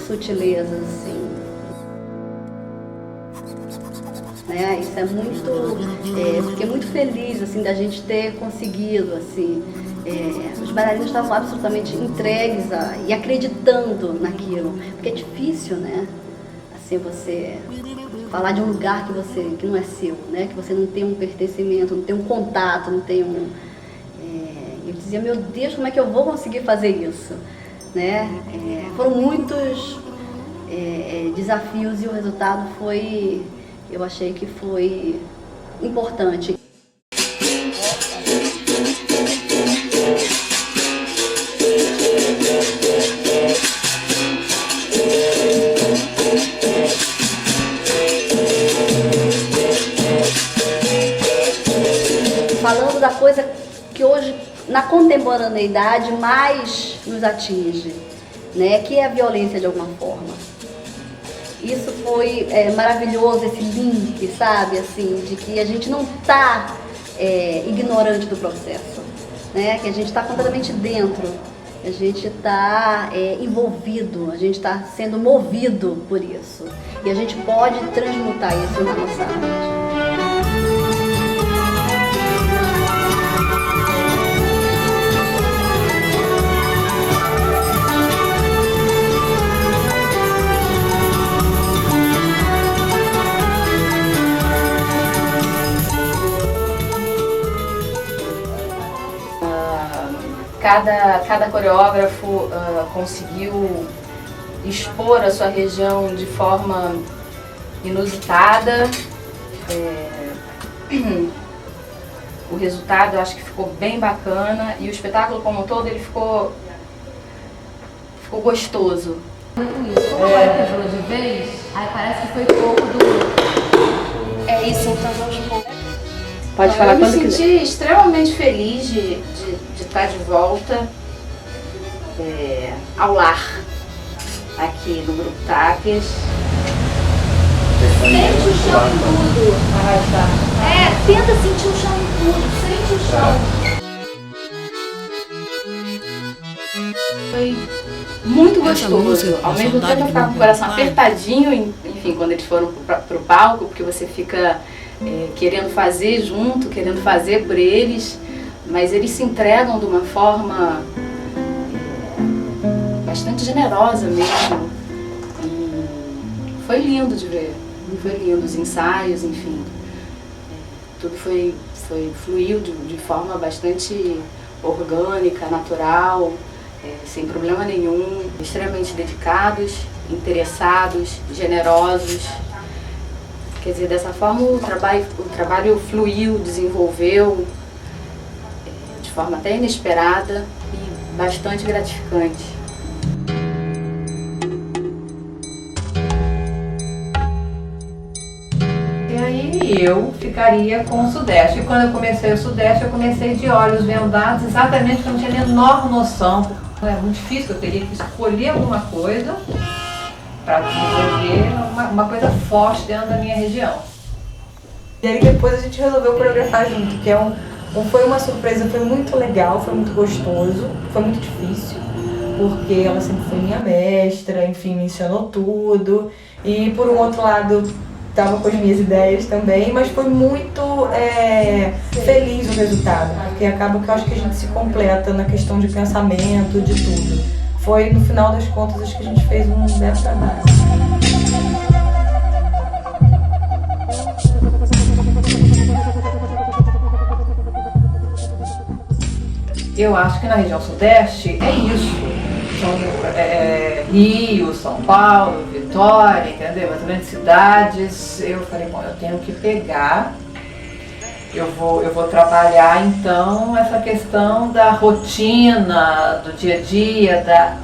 sutilezas, assim. Né? Isso é muito... fiquei muito feliz, assim, da gente ter conseguido, assim. Os bailarinos estavam absolutamente entregues e acreditando naquilo. Porque é difícil, né? Assim, você falar de um lugar que não é seu, né? Que você não tem um pertencimento, não tem um contato, não tem um... Eu dizia, meu Deus, como é que eu vou conseguir fazer isso? Né? Foram muitos desafios, e o resultado foi, eu achei que foi importante. Falando da coisa que hoje, na contemporaneidade, mais nos atinge, né, que é a violência de alguma forma. Isso foi maravilhoso, esse link, sabe, assim, de que a gente não está ignorante do processo, né, que a gente está completamente dentro, a gente está envolvido, a gente está sendo movido por isso. E a gente pode transmutar isso na nossa arte. Cada coreógrafo conseguiu expor a sua região de forma inusitada. O resultado eu acho que ficou bem bacana e o espetáculo como um todo ele ficou gostoso. Como agora pegou de vez, aí parece que foi pouco do... É isso, então vamos voltar. Pode falar quando quiser. Eu me senti extremamente feliz de estar de volta ao lar, aqui no Grupo Tápias. Sente o chão em tudo. Tenta sentir o chão em tudo, sente o chão. Foi muito gostoso, ao mesmo tempo eu ficava com o coração apertadinho, enfim, quando eles foram pro palco, porque você fica querendo fazer junto, querendo fazer por eles, mas eles se entregam de uma forma bastante generosa mesmo. E foi lindo de ver, foi lindo os ensaios, enfim, tudo fluiu de forma bastante orgânica, natural, sem problema nenhum, extremamente dedicados, interessados, generosos. Quer dizer, dessa forma o trabalho fluiu, desenvolveu de forma até inesperada e bastante gratificante. E aí eu ficaria com o Sudeste. E quando eu comecei o Sudeste, eu comecei de olhos vendados, exatamente porque eu não tinha a menor noção. Era muito difícil, eu teria que escolher alguma coisa para desenvolver uma coisa forte dentro da minha região. E aí depois a gente resolveu coreografar junto, que foi uma surpresa, foi muito legal, foi muito gostoso, foi muito difícil, porque ela sempre foi minha mestra, enfim, me ensinou tudo. E por um outro lado, estava com as minhas ideias também, mas foi muito feliz o resultado, porque acaba que eu acho que a gente se completa na questão de pensamento, de tudo. Foi, no final das contas, acho que a gente fez um belo trabalho. Eu acho que na região Sudeste é isso. São Rio, São Paulo, Vitória, entendeu? As grandes cidades. Eu falei, bom, eu tenho que pegar, eu vou trabalhar então essa questão da rotina, do dia a dia, da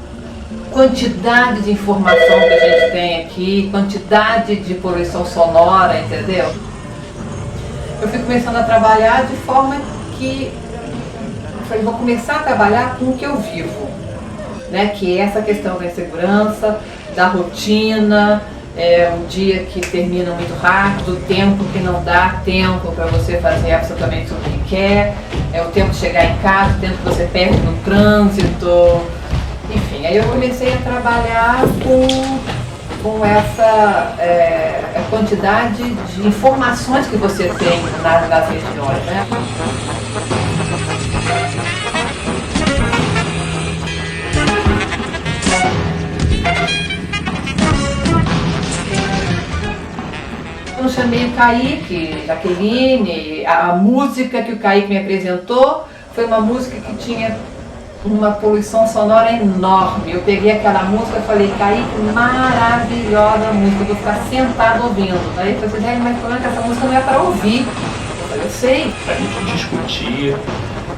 quantidade de informação que a gente tem aqui, quantidade de poluição sonora, entendeu? Eu fui começando a trabalhar de forma que eu falei, vou começar a trabalhar com o que eu vivo, né? Que é essa questão da insegurança, da rotina, um dia que termina muito rápido, o tempo que não dá tempo para você fazer absolutamente tudo que quer, o tempo de chegar em casa, o tempo que você perde no trânsito, enfim. Aí eu comecei a trabalhar com essa quantidade de informações que você tem nas regiões, né? Eu chamei o Kaique, Jaqueline, a música que o Kaique me apresentou foi uma música que tinha uma poluição sonora enorme. Eu peguei aquela música e falei, Kaique, maravilhosa música, eu vou ficar sentado ouvindo. Aí eu falei, mas o problema é que essa música não é para ouvir. Eu falei, eu sei. A gente discutia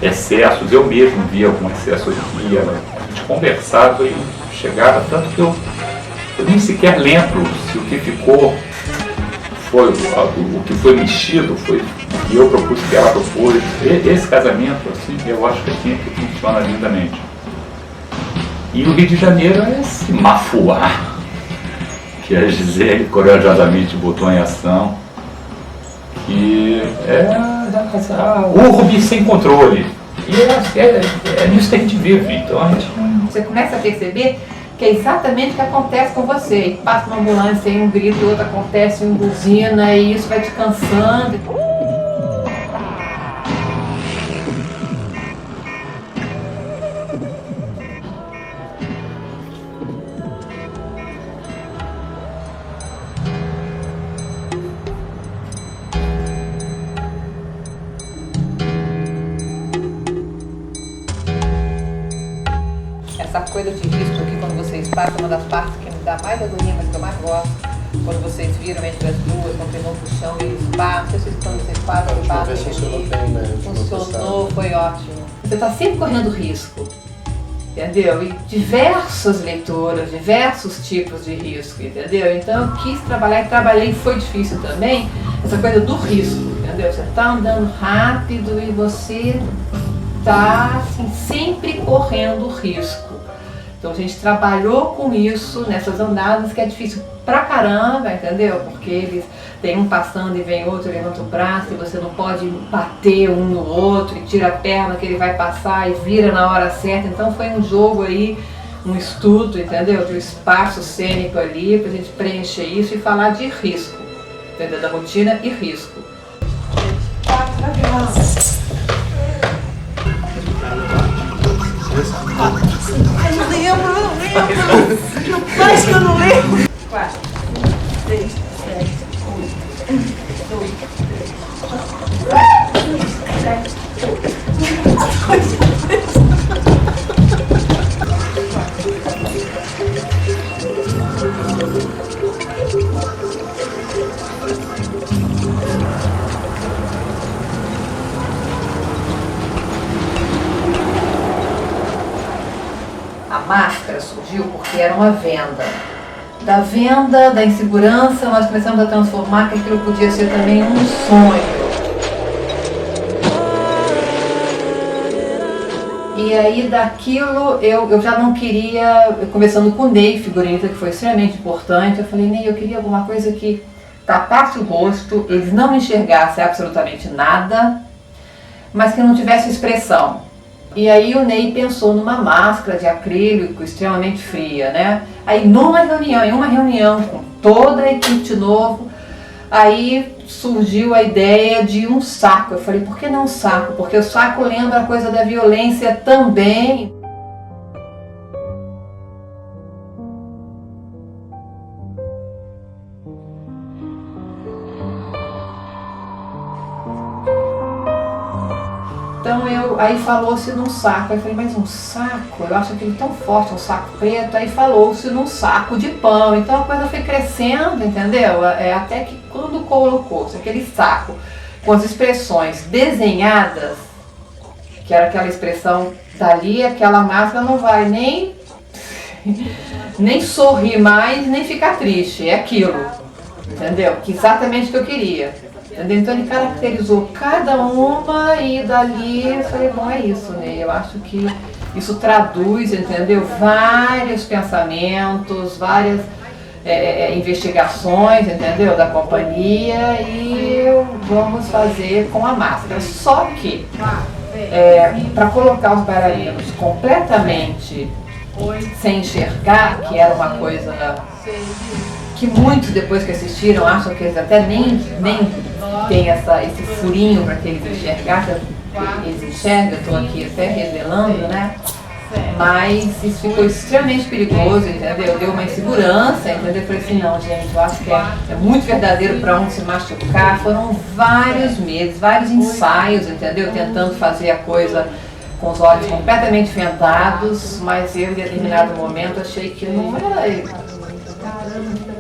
excessos, eu mesmo via algum excesso aqui, a gente conversava e chegava, tanto que eu nem sequer lembro se o que ficou foi o que foi mexido, foi que eu propus, que ela propôs. Esse casamento, assim, eu acho que assim que funciona lindamente. E o Rio de Janeiro é esse mafuá que a Gisele corajosamente botou em ação, que é urbe sem controle. E é nisso que a gente vive. Então a gente... Você começa a perceber que é exatamente o que acontece com você. E passa uma ambulância e um grito, e outro acontece, um buzina, e isso vai te cansando. Essa coisa de risco aqui, quando vocês passam, uma das partes que me dá mais agonia, mas que eu mais gosto, quando vocês viram entre as duas, quando tem no chão e eles passam, não sei se quando vocês passam, funcionou, foi ótimo. Você está sempre correndo risco, entendeu? E diversas leituras, diversos tipos de risco, entendeu? Então eu quis trabalhar, e trabalhei, foi difícil também, essa coisa do risco, entendeu? Você está andando rápido e você está assim, sempre correndo risco. Então a gente trabalhou com isso nessas andadas, que é difícil pra caramba, entendeu? Porque eles tem um passando e vem outro, levanta o braço e você não pode bater um no outro e tira a perna que ele vai passar e vira na hora certa. Então foi um jogo aí, um estudo, entendeu? Do espaço cênico ali pra gente preencher isso e falar de risco, entendeu? Da rotina e risco. Ai, não lembro, não lembro. Não faz que eu não lembro. 4, 3, 7, 8, 2, 3, 7, 8. A máscara surgiu porque era uma venda. Da venda, da insegurança, nós começamos a transformar que aquilo podia ser também um sonho. E aí daquilo eu já não queria, começando com o Ney, figurinista, que foi extremamente importante, eu falei, Ney, eu queria alguma coisa que tapasse o rosto, eles não enxergassem absolutamente nada, mas que não tivesse expressão. E aí o Ney pensou numa máscara de acrílico extremamente fria, né? Aí em uma reunião com toda a equipe de novo, aí surgiu a ideia de um saco. Eu falei, por que não um saco? Porque o saco lembra a coisa da violência também. Então aí falou-se num saco, aí eu falei, mas um saco? Eu acho aquilo tão forte, um saco preto, aí falou-se num saco de pão, então a coisa foi crescendo, entendeu? Até que quando colocou-se aquele saco com as expressões desenhadas, que era aquela expressão dali, aquela máscara não vai nem sorrir mais, nem ficar triste, é aquilo, entendeu? Que exatamente o que eu queria. Entendeu? Então ele caracterizou cada uma e dali eu falei, bom, é isso, né? Eu acho que isso traduz, entendeu? Vários pensamentos, várias investigações, entendeu? Da companhia e vamos fazer com a máscara. Só que para colocar os bailarinos completamente sem enxergar, que era uma coisa que muitos depois que assistiram acham que eles até nem tem esse furinho para que eles enxergassem, eles enxergam, eu estou aqui até revelando, né? Mas isso ficou extremamente perigoso, entendeu? Deu uma insegurança, entendeu? Eu falei assim, não, gente, eu acho que é muito verdadeiro para um se machucar. Foram vários meses, vários ensaios, entendeu? Tentando fazer a coisa com os olhos completamente vendados, mas eu, em determinado momento, achei que não era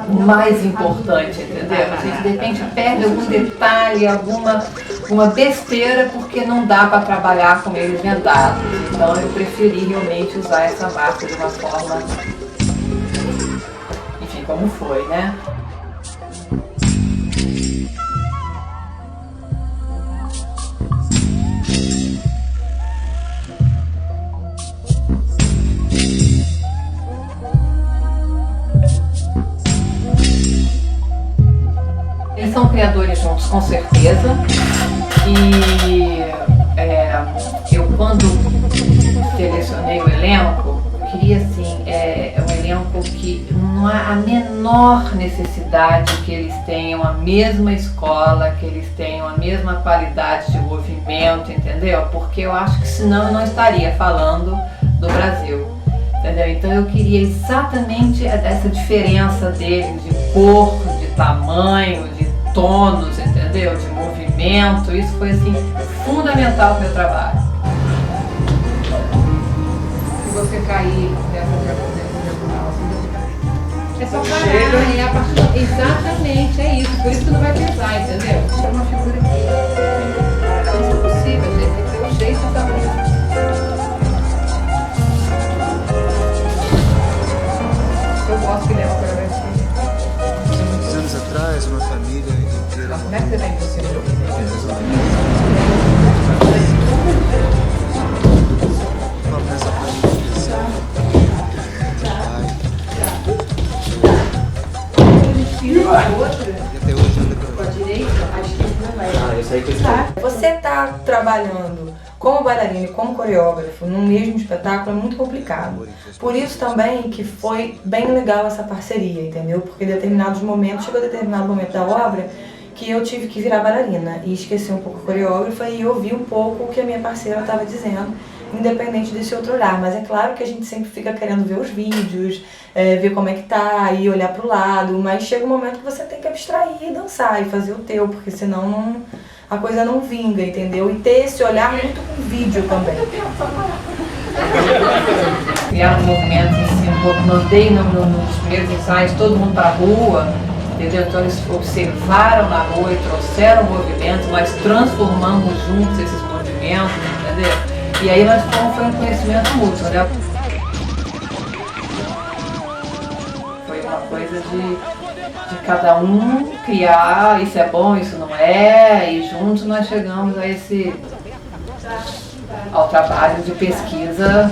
o mais importante, entendeu? A gente, de repente, perde algum detalhe, alguma besteira, porque não dá para trabalhar com eles vendados. Então, eu preferi realmente usar essa máscara de uma forma, enfim, como foi, né? Eles são criadores juntos, com certeza, e eu, quando selecionei o elenco, queria assim, um elenco que não há a menor necessidade que eles tenham a mesma escola, que eles tenham a mesma qualidade de movimento, entendeu? Porque eu acho que senão eu não estaria falando do Brasil, entendeu? Então eu queria exatamente essa diferença deles de cor, de tamanho, de tônus, entendeu? De movimento. Isso foi assim fundamental para o meu trabalho. Se você cair nessa diagonal, é só parar, e a partir exatamente, é isso. Por isso que não vai pesar, entendeu? É uma figura que isso é possível, gente. Tem que ter um jeito também. Eu gosto que leva para ver assim. Muitos anos atrás, uma família inteira. Como é que você vem por cima? Uma peça para mim especial. E até hoje anda com a direita, a esquerda não é. Eu sei que você está trabalhando como bailarino e como coreógrafo num mesmo espetáculo é muito complicado. Por isso também que foi bem legal essa parceria, entendeu? Porque em determinados momentos, chegou a determinado momento da obra que eu tive que virar bailarina e esqueci um pouco a coreógrafa e ouvi um pouco o que a minha parceira estava dizendo, independente desse outro olhar. Mas é claro que a gente sempre fica querendo ver os vídeos, ver como é que tá e olhar pro lado, mas chega um momento que você tem que abstrair e dançar e fazer o teu, porque senão a coisa não vinga, entendeu? E ter esse olhar muito com vídeo também. Criaram um movimento assim, mandei nos primeiros ensaios todo mundo pra rua, entendeu? Então eles observaram na rua e trouxeram movimentos, nós transformamos juntos esses movimentos, entendeu? E aí nós foi um conhecimento mútuo, né? Foi uma coisa de cada um criar, isso é bom, isso não é, e juntos nós chegamos ao trabalho de pesquisa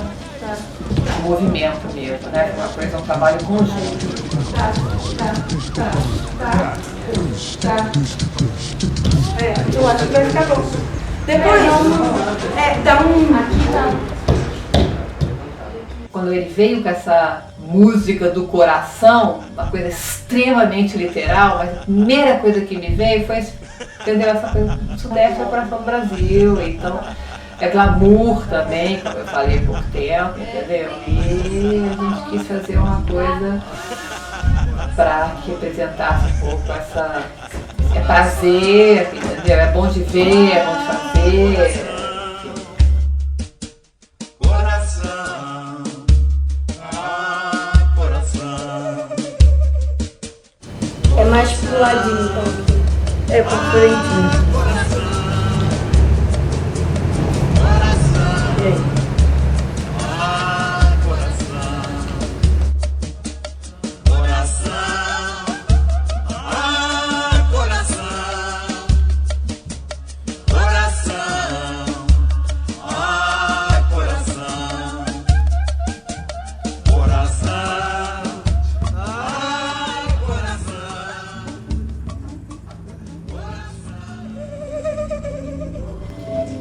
de movimento mesmo, né? Uma coisa, um trabalho conjunto. Eu acho que vai ficar bom. Depois, dá Quando ele veio com essa música do coração, uma coisa extremamente literal, mas a primeira coisa que me veio foi, entendeu? Essa coisa do Sudeste é o coração do Brasil, então é glamour também, como eu falei por tempo, entendeu? E a gente quis fazer uma coisa para que representasse um pouco essa... É prazer, entendeu? É bom de ver, é bom de fazer. É mais pro ladinho, então. É pro frentinho. E aí?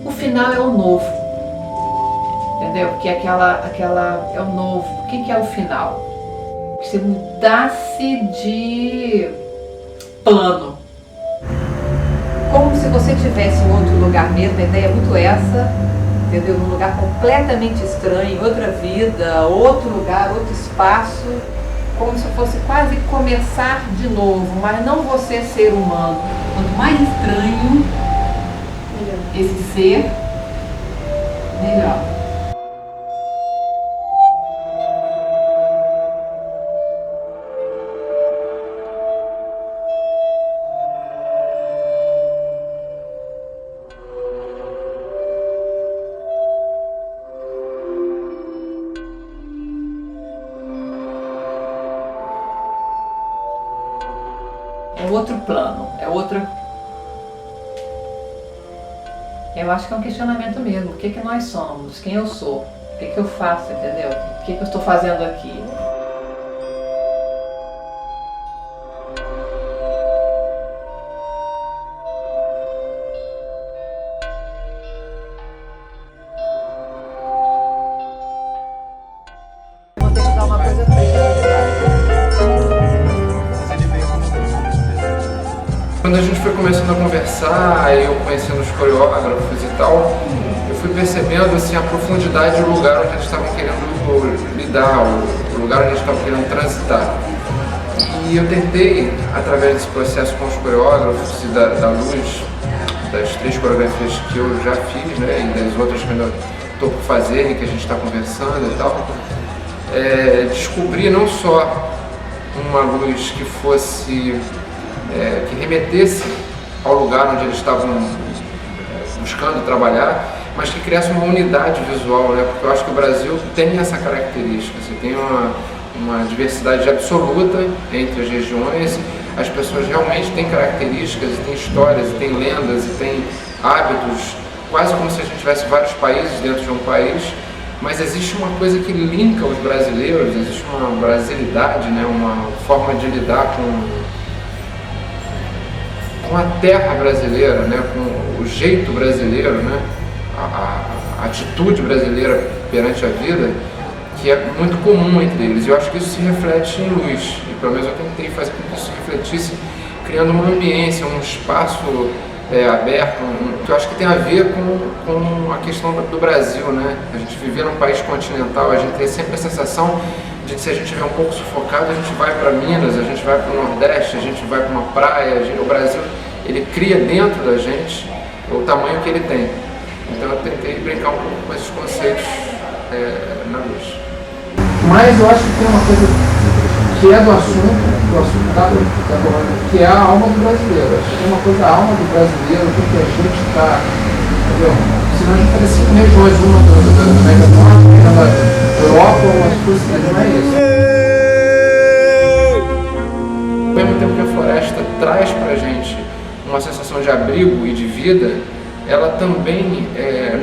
O final é o novo, entendeu? Porque aquela é o novo. O que é o final? Se mudasse de plano. Como se você tivesse em outro lugar mesmo, a ideia é muito essa, entendeu? Num lugar completamente estranho, outra vida, outro lugar, outro espaço, como se fosse quase começar de novo, mas não você ser humano. Quanto mais estranho esse ser, melhor. plano, é outro. Eu acho que é um questionamento mesmo. O que que nós somos? Quem eu sou? O que que eu faço, entendeu? O que que eu estou fazendo aqui? Vou ter que dar uma coisa pra ele. Quando a gente foi começando a conversar, eu conhecendo os coreógrafos e tal, eu fui percebendo assim, a profundidade do lugar onde eles estavam querendo lidar, o lugar onde eles estavam querendo transitar. E eu tentei, através desse processo com os coreógrafos e da luz, das 3 coreografias que eu já fiz, né, e das outras que eu ainda estou por fazer e que a gente está conversando e tal, descobrir não só uma luz que fosse que remetesse ao lugar onde eles estavam buscando trabalhar, mas que criasse uma unidade visual, né? Porque eu acho que o Brasil tem essa característica, você tem uma diversidade absoluta entre as regiões, as pessoas realmente têm características, e têm histórias, e têm lendas, e têm hábitos, quase como se a gente tivesse vários países dentro de um país, mas existe uma coisa que linka os brasileiros, existe uma brasilidade, né? Uma forma de lidar com a terra brasileira, né, com o jeito brasileiro, né, a atitude brasileira perante a vida, que é muito comum entre eles. E eu acho que isso se reflete em luz, e pelo menos eu tentei fazer com que isso se refletisse, criando uma ambiência, um espaço aberto, que eu acho que tem a ver com a questão do Brasil, né? A gente viver num país continental, a gente tem sempre a sensação de que se a gente estiver um pouco sufocado, a gente vai para Minas, a gente vai para o Nordeste, a gente vai para uma praia, o Brasil, ele cria dentro da gente o tamanho que ele tem. Então eu tentei brincar um pouco com esses conceitos na luz. Mas eu acho que tem uma coisa que é do assunto tá falando, que é a alma do brasileiro. Acho que tem uma coisa, a alma do brasileiro, o que a gente está, entendeu? Senão a gente vai ter 5 regiões, uma da América do Norte, uma da Europa, umas coisas que não é isso. Ao mesmo tempo que a floresta traz pra gente uma sensação de abrigo e de vida, ela também,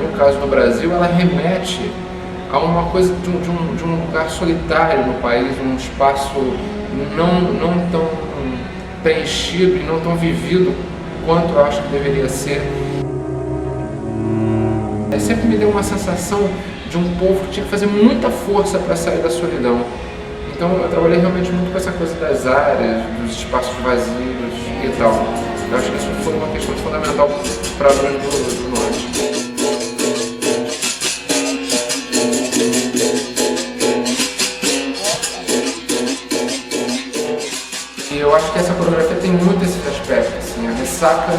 no caso do Brasil, ela remete a uma coisa de um lugar solitário no país, um espaço não tão preenchido e não tão vivido quanto eu acho que deveria ser. Sempre me deu uma sensação de um povo que tinha que fazer muita força para sair da solidão. Então eu trabalhei realmente muito com essa coisa das áreas, dos espaços vazios e tal. Eu acho que isso foi uma questão fundamental para a Luz do Norte. E eu acho que essa coreografia tem muito esse aspecto, assim, a ressaca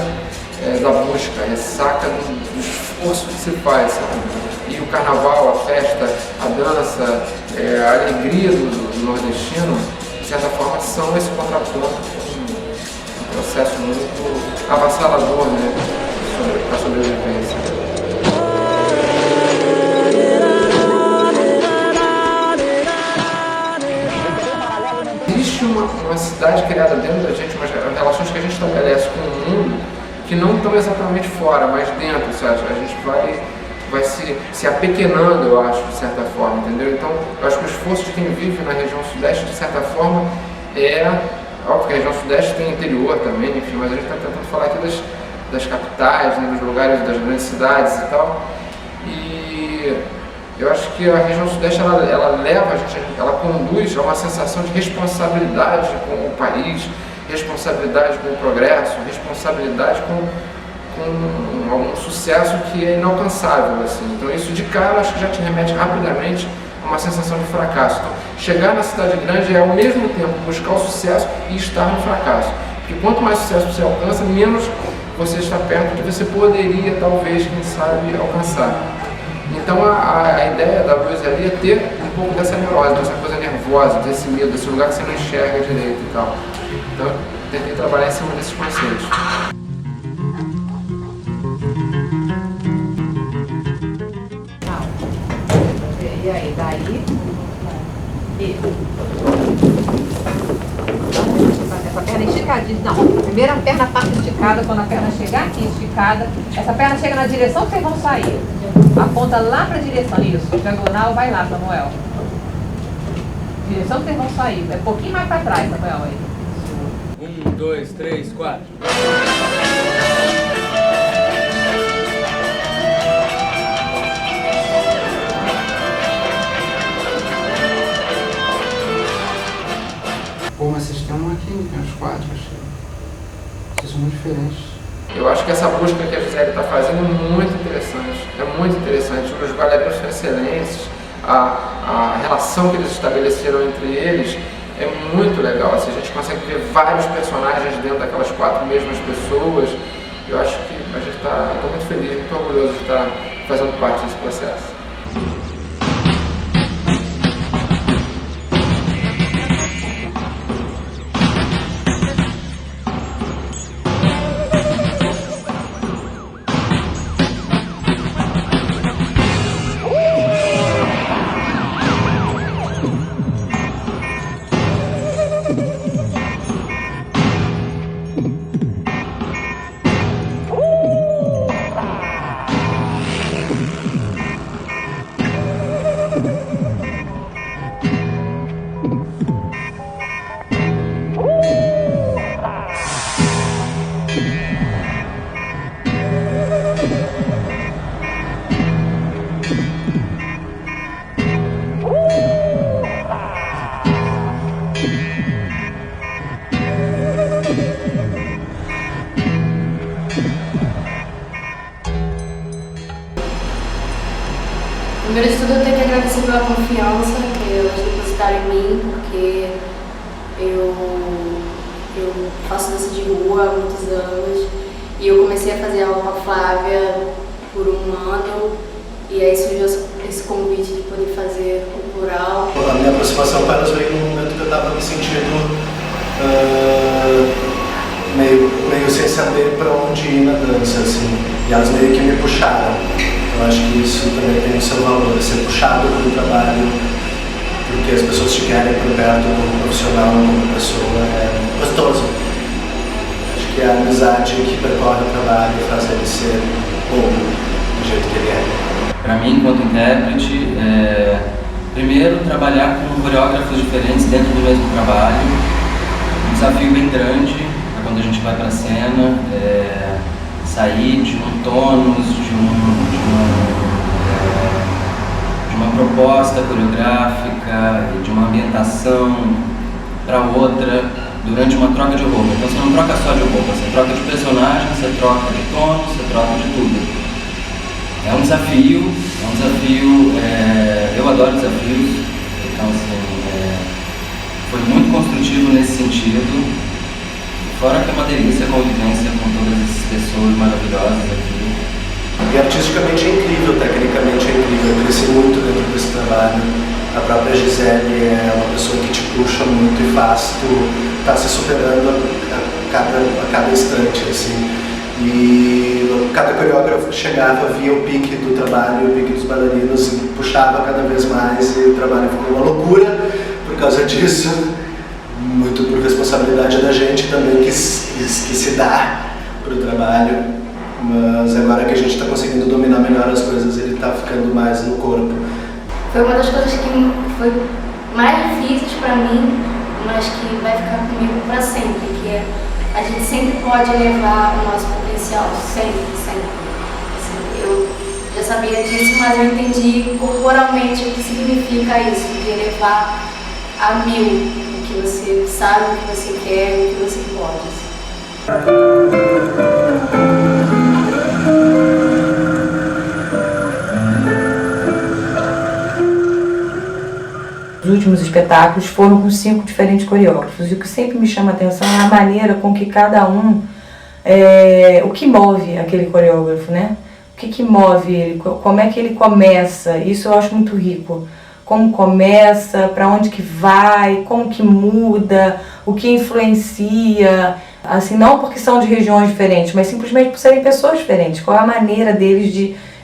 da busca, a ressaca do esforço que se faz, sabe? E o carnaval, a festa, a dança, a alegria do nordestino, de certa forma, são esse contraponto com um processo muito avassalador, né, para a sobrevivência. Existe uma cidade criada dentro da gente, umas relações que a gente estabelece com o mundo que não estão exatamente fora, mas dentro, sabe? A gente vai se apequenando, eu acho, de certa forma, entendeu? Então, eu acho que o esforço de quem vive na região sudeste, de certa forma, óbvio que a região sudeste tem interior também, enfim, mas a gente está tentando falar aqui das capitais, né, dos lugares das grandes cidades e tal. E eu acho que a região sudeste, ela leva a gente, ela conduz a uma sensação de responsabilidade com o país, responsabilidade com o progresso, responsabilidade com um sucesso que é inalcançável, assim. Então isso de cara acho que já te remete rapidamente a uma sensação de fracasso. Então, chegar na cidade grande é ao mesmo tempo buscar o sucesso e estar no fracasso. Porque quanto mais sucesso você alcança, menos você está perto do que você poderia, talvez, quem sabe, alcançar. Então a ideia da Luz ali é ter um pouco dessa neurose, dessa coisa nervosa, desse medo, desse lugar que você não enxerga direito e tal. Então eu tentei trabalhar em cima desses conceitos. E aí, daí? E... essa perna esticadinha. Não, a primeira perna parte esticada, quando a perna chegar aqui esticada, essa perna chega na direção que vocês vão sair. Aponta lá para a direção, isso, diagonal, vai lá, Samuel. Direção que vocês vão sair, é um pouquinho mais para trás, Samuel, aí. 1, 2, 3, 4. Pô, mas vocês têm uma química, os quatro, achei. Vocês são muito diferentes. Eu acho que essa busca que a Gisele está fazendo é muito interessante. É muito interessante. Os bailarinos são excelentes. A relação que eles estabeleceram entre eles é muito legal. Assim, a gente consegue ver vários personagens dentro daquelas 4 mesmas pessoas. Eu acho que a gente está muito feliz, muito orgulhoso de estar fazendo parte desse processo. Primeiro de tudo, eu tenho que agradecer pela confiança que elas depositaram em mim, porque eu faço dança de rua há muitos anos e eu comecei a fazer aula com a Flávia por um ano e aí surgiu esse convite de poder fazer o plural. A minha aproximação apenas veio no momento que eu estava me sentindo meio sem saber para onde ir na dança, assim, e elas meio que me puxaram. Eu acho que isso também tem o seu valor, ser puxado pelo trabalho, porque as pessoas te querem por perto como profissional, como pessoa, é gostoso. Acho que é a amizade que percorre o trabalho e faz ele ser bom do jeito que ele é. Para mim, enquanto intérprete, primeiro trabalhar com coreógrafos diferentes dentro do mesmo trabalho, um desafio bem grande quando a gente vai para a cena, sair de um tônus, de uma proposta coreográfica, de uma ambientação para outra durante uma troca de roupa. Então você não troca só de roupa, você troca de personagem, você troca de tono, você troca de tudo. É um desafio, eu adoro desafios, então assim, foi muito construtivo nesse sentido. Fora que é uma delícia a convivência com todas essas pessoas maravilhosas aqui. E artisticamente é incrível, tecnicamente é incrível, eu cresci muito dentro desse trabalho. A própria Gisele é uma pessoa que te puxa muito e faz tu estar se superando a cada instante, assim. E cada coreógrafo que chegava via o pique do trabalho, o pique dos bailarinos e puxava cada vez mais e o trabalho ficou uma loucura por causa disso. Muito por responsabilidade da gente também que se dá para o trabalho, mas agora que a gente está conseguindo dominar melhor as coisas, ele está ficando mais no corpo. Foi uma das coisas que foi mais difíceis para mim, mas que vai ficar comigo para sempre, que é a gente sempre pode elevar o nosso potencial, sempre. Assim, eu já sabia disso, mas eu entendi corporalmente o que significa isso, de elevar a 1000. Que você sabe o que você quer e o que você pode. Os últimos espetáculos foram com 5 diferentes coreógrafos e o que sempre me chama a atenção é a maneira com que cada um, o que move aquele coreógrafo, né? O que move ele, como é que ele começa, isso eu acho muito rico. Como começa, para onde que vai, como que muda, o que influencia, assim, não porque são de regiões diferentes, mas simplesmente por serem pessoas diferentes, qual é a maneira deles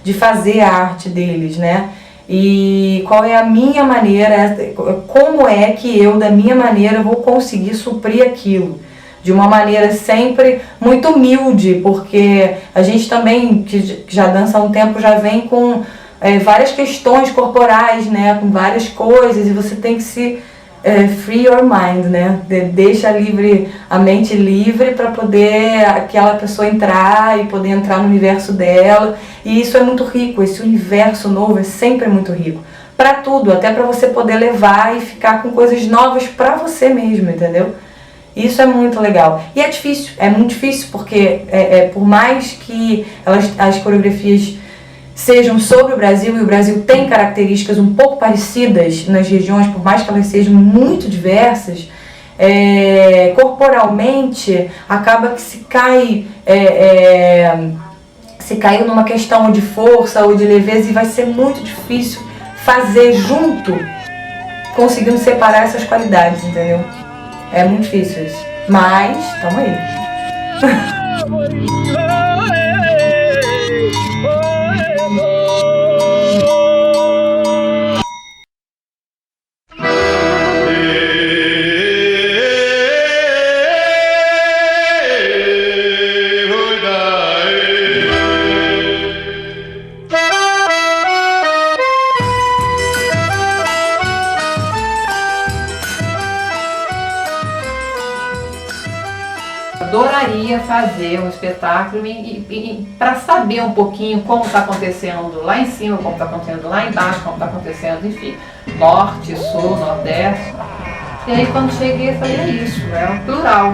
de fazer a arte deles, né? E qual é a minha maneira, como é que eu, da minha maneira, vou conseguir suprir aquilo. de uma maneira sempre muito humilde, porque a gente também, que já dança há um tempo, já vem com várias questões corporais, né, com várias coisas, e você tem que se free your mind, né, deixa a mente livre para poder aquela pessoa entrar e poder entrar no universo dela, e isso é muito rico, esse universo novo é sempre muito rico, para tudo, até para você poder levar e ficar com coisas novas para você mesmo, entendeu? Isso é muito legal. E é difícil, é muito difícil, porque por mais que as coreografias sejam sobre o Brasil, e o Brasil tem características um pouco parecidas nas regiões, por mais que elas sejam muito diversas, corporalmente acaba que se caiu numa questão de força ou de leveza, e vai ser muito difícil fazer junto, conseguindo separar essas qualidades, entendeu? É muito difícil isso. Mas, tamo aí. Adoraria fazer um espetáculo para saber um pouquinho como está acontecendo lá em cima, como está acontecendo lá embaixo, como está acontecendo, enfim, norte, sul, nordeste. E aí quando cheguei eu falei, é isso, é um plural.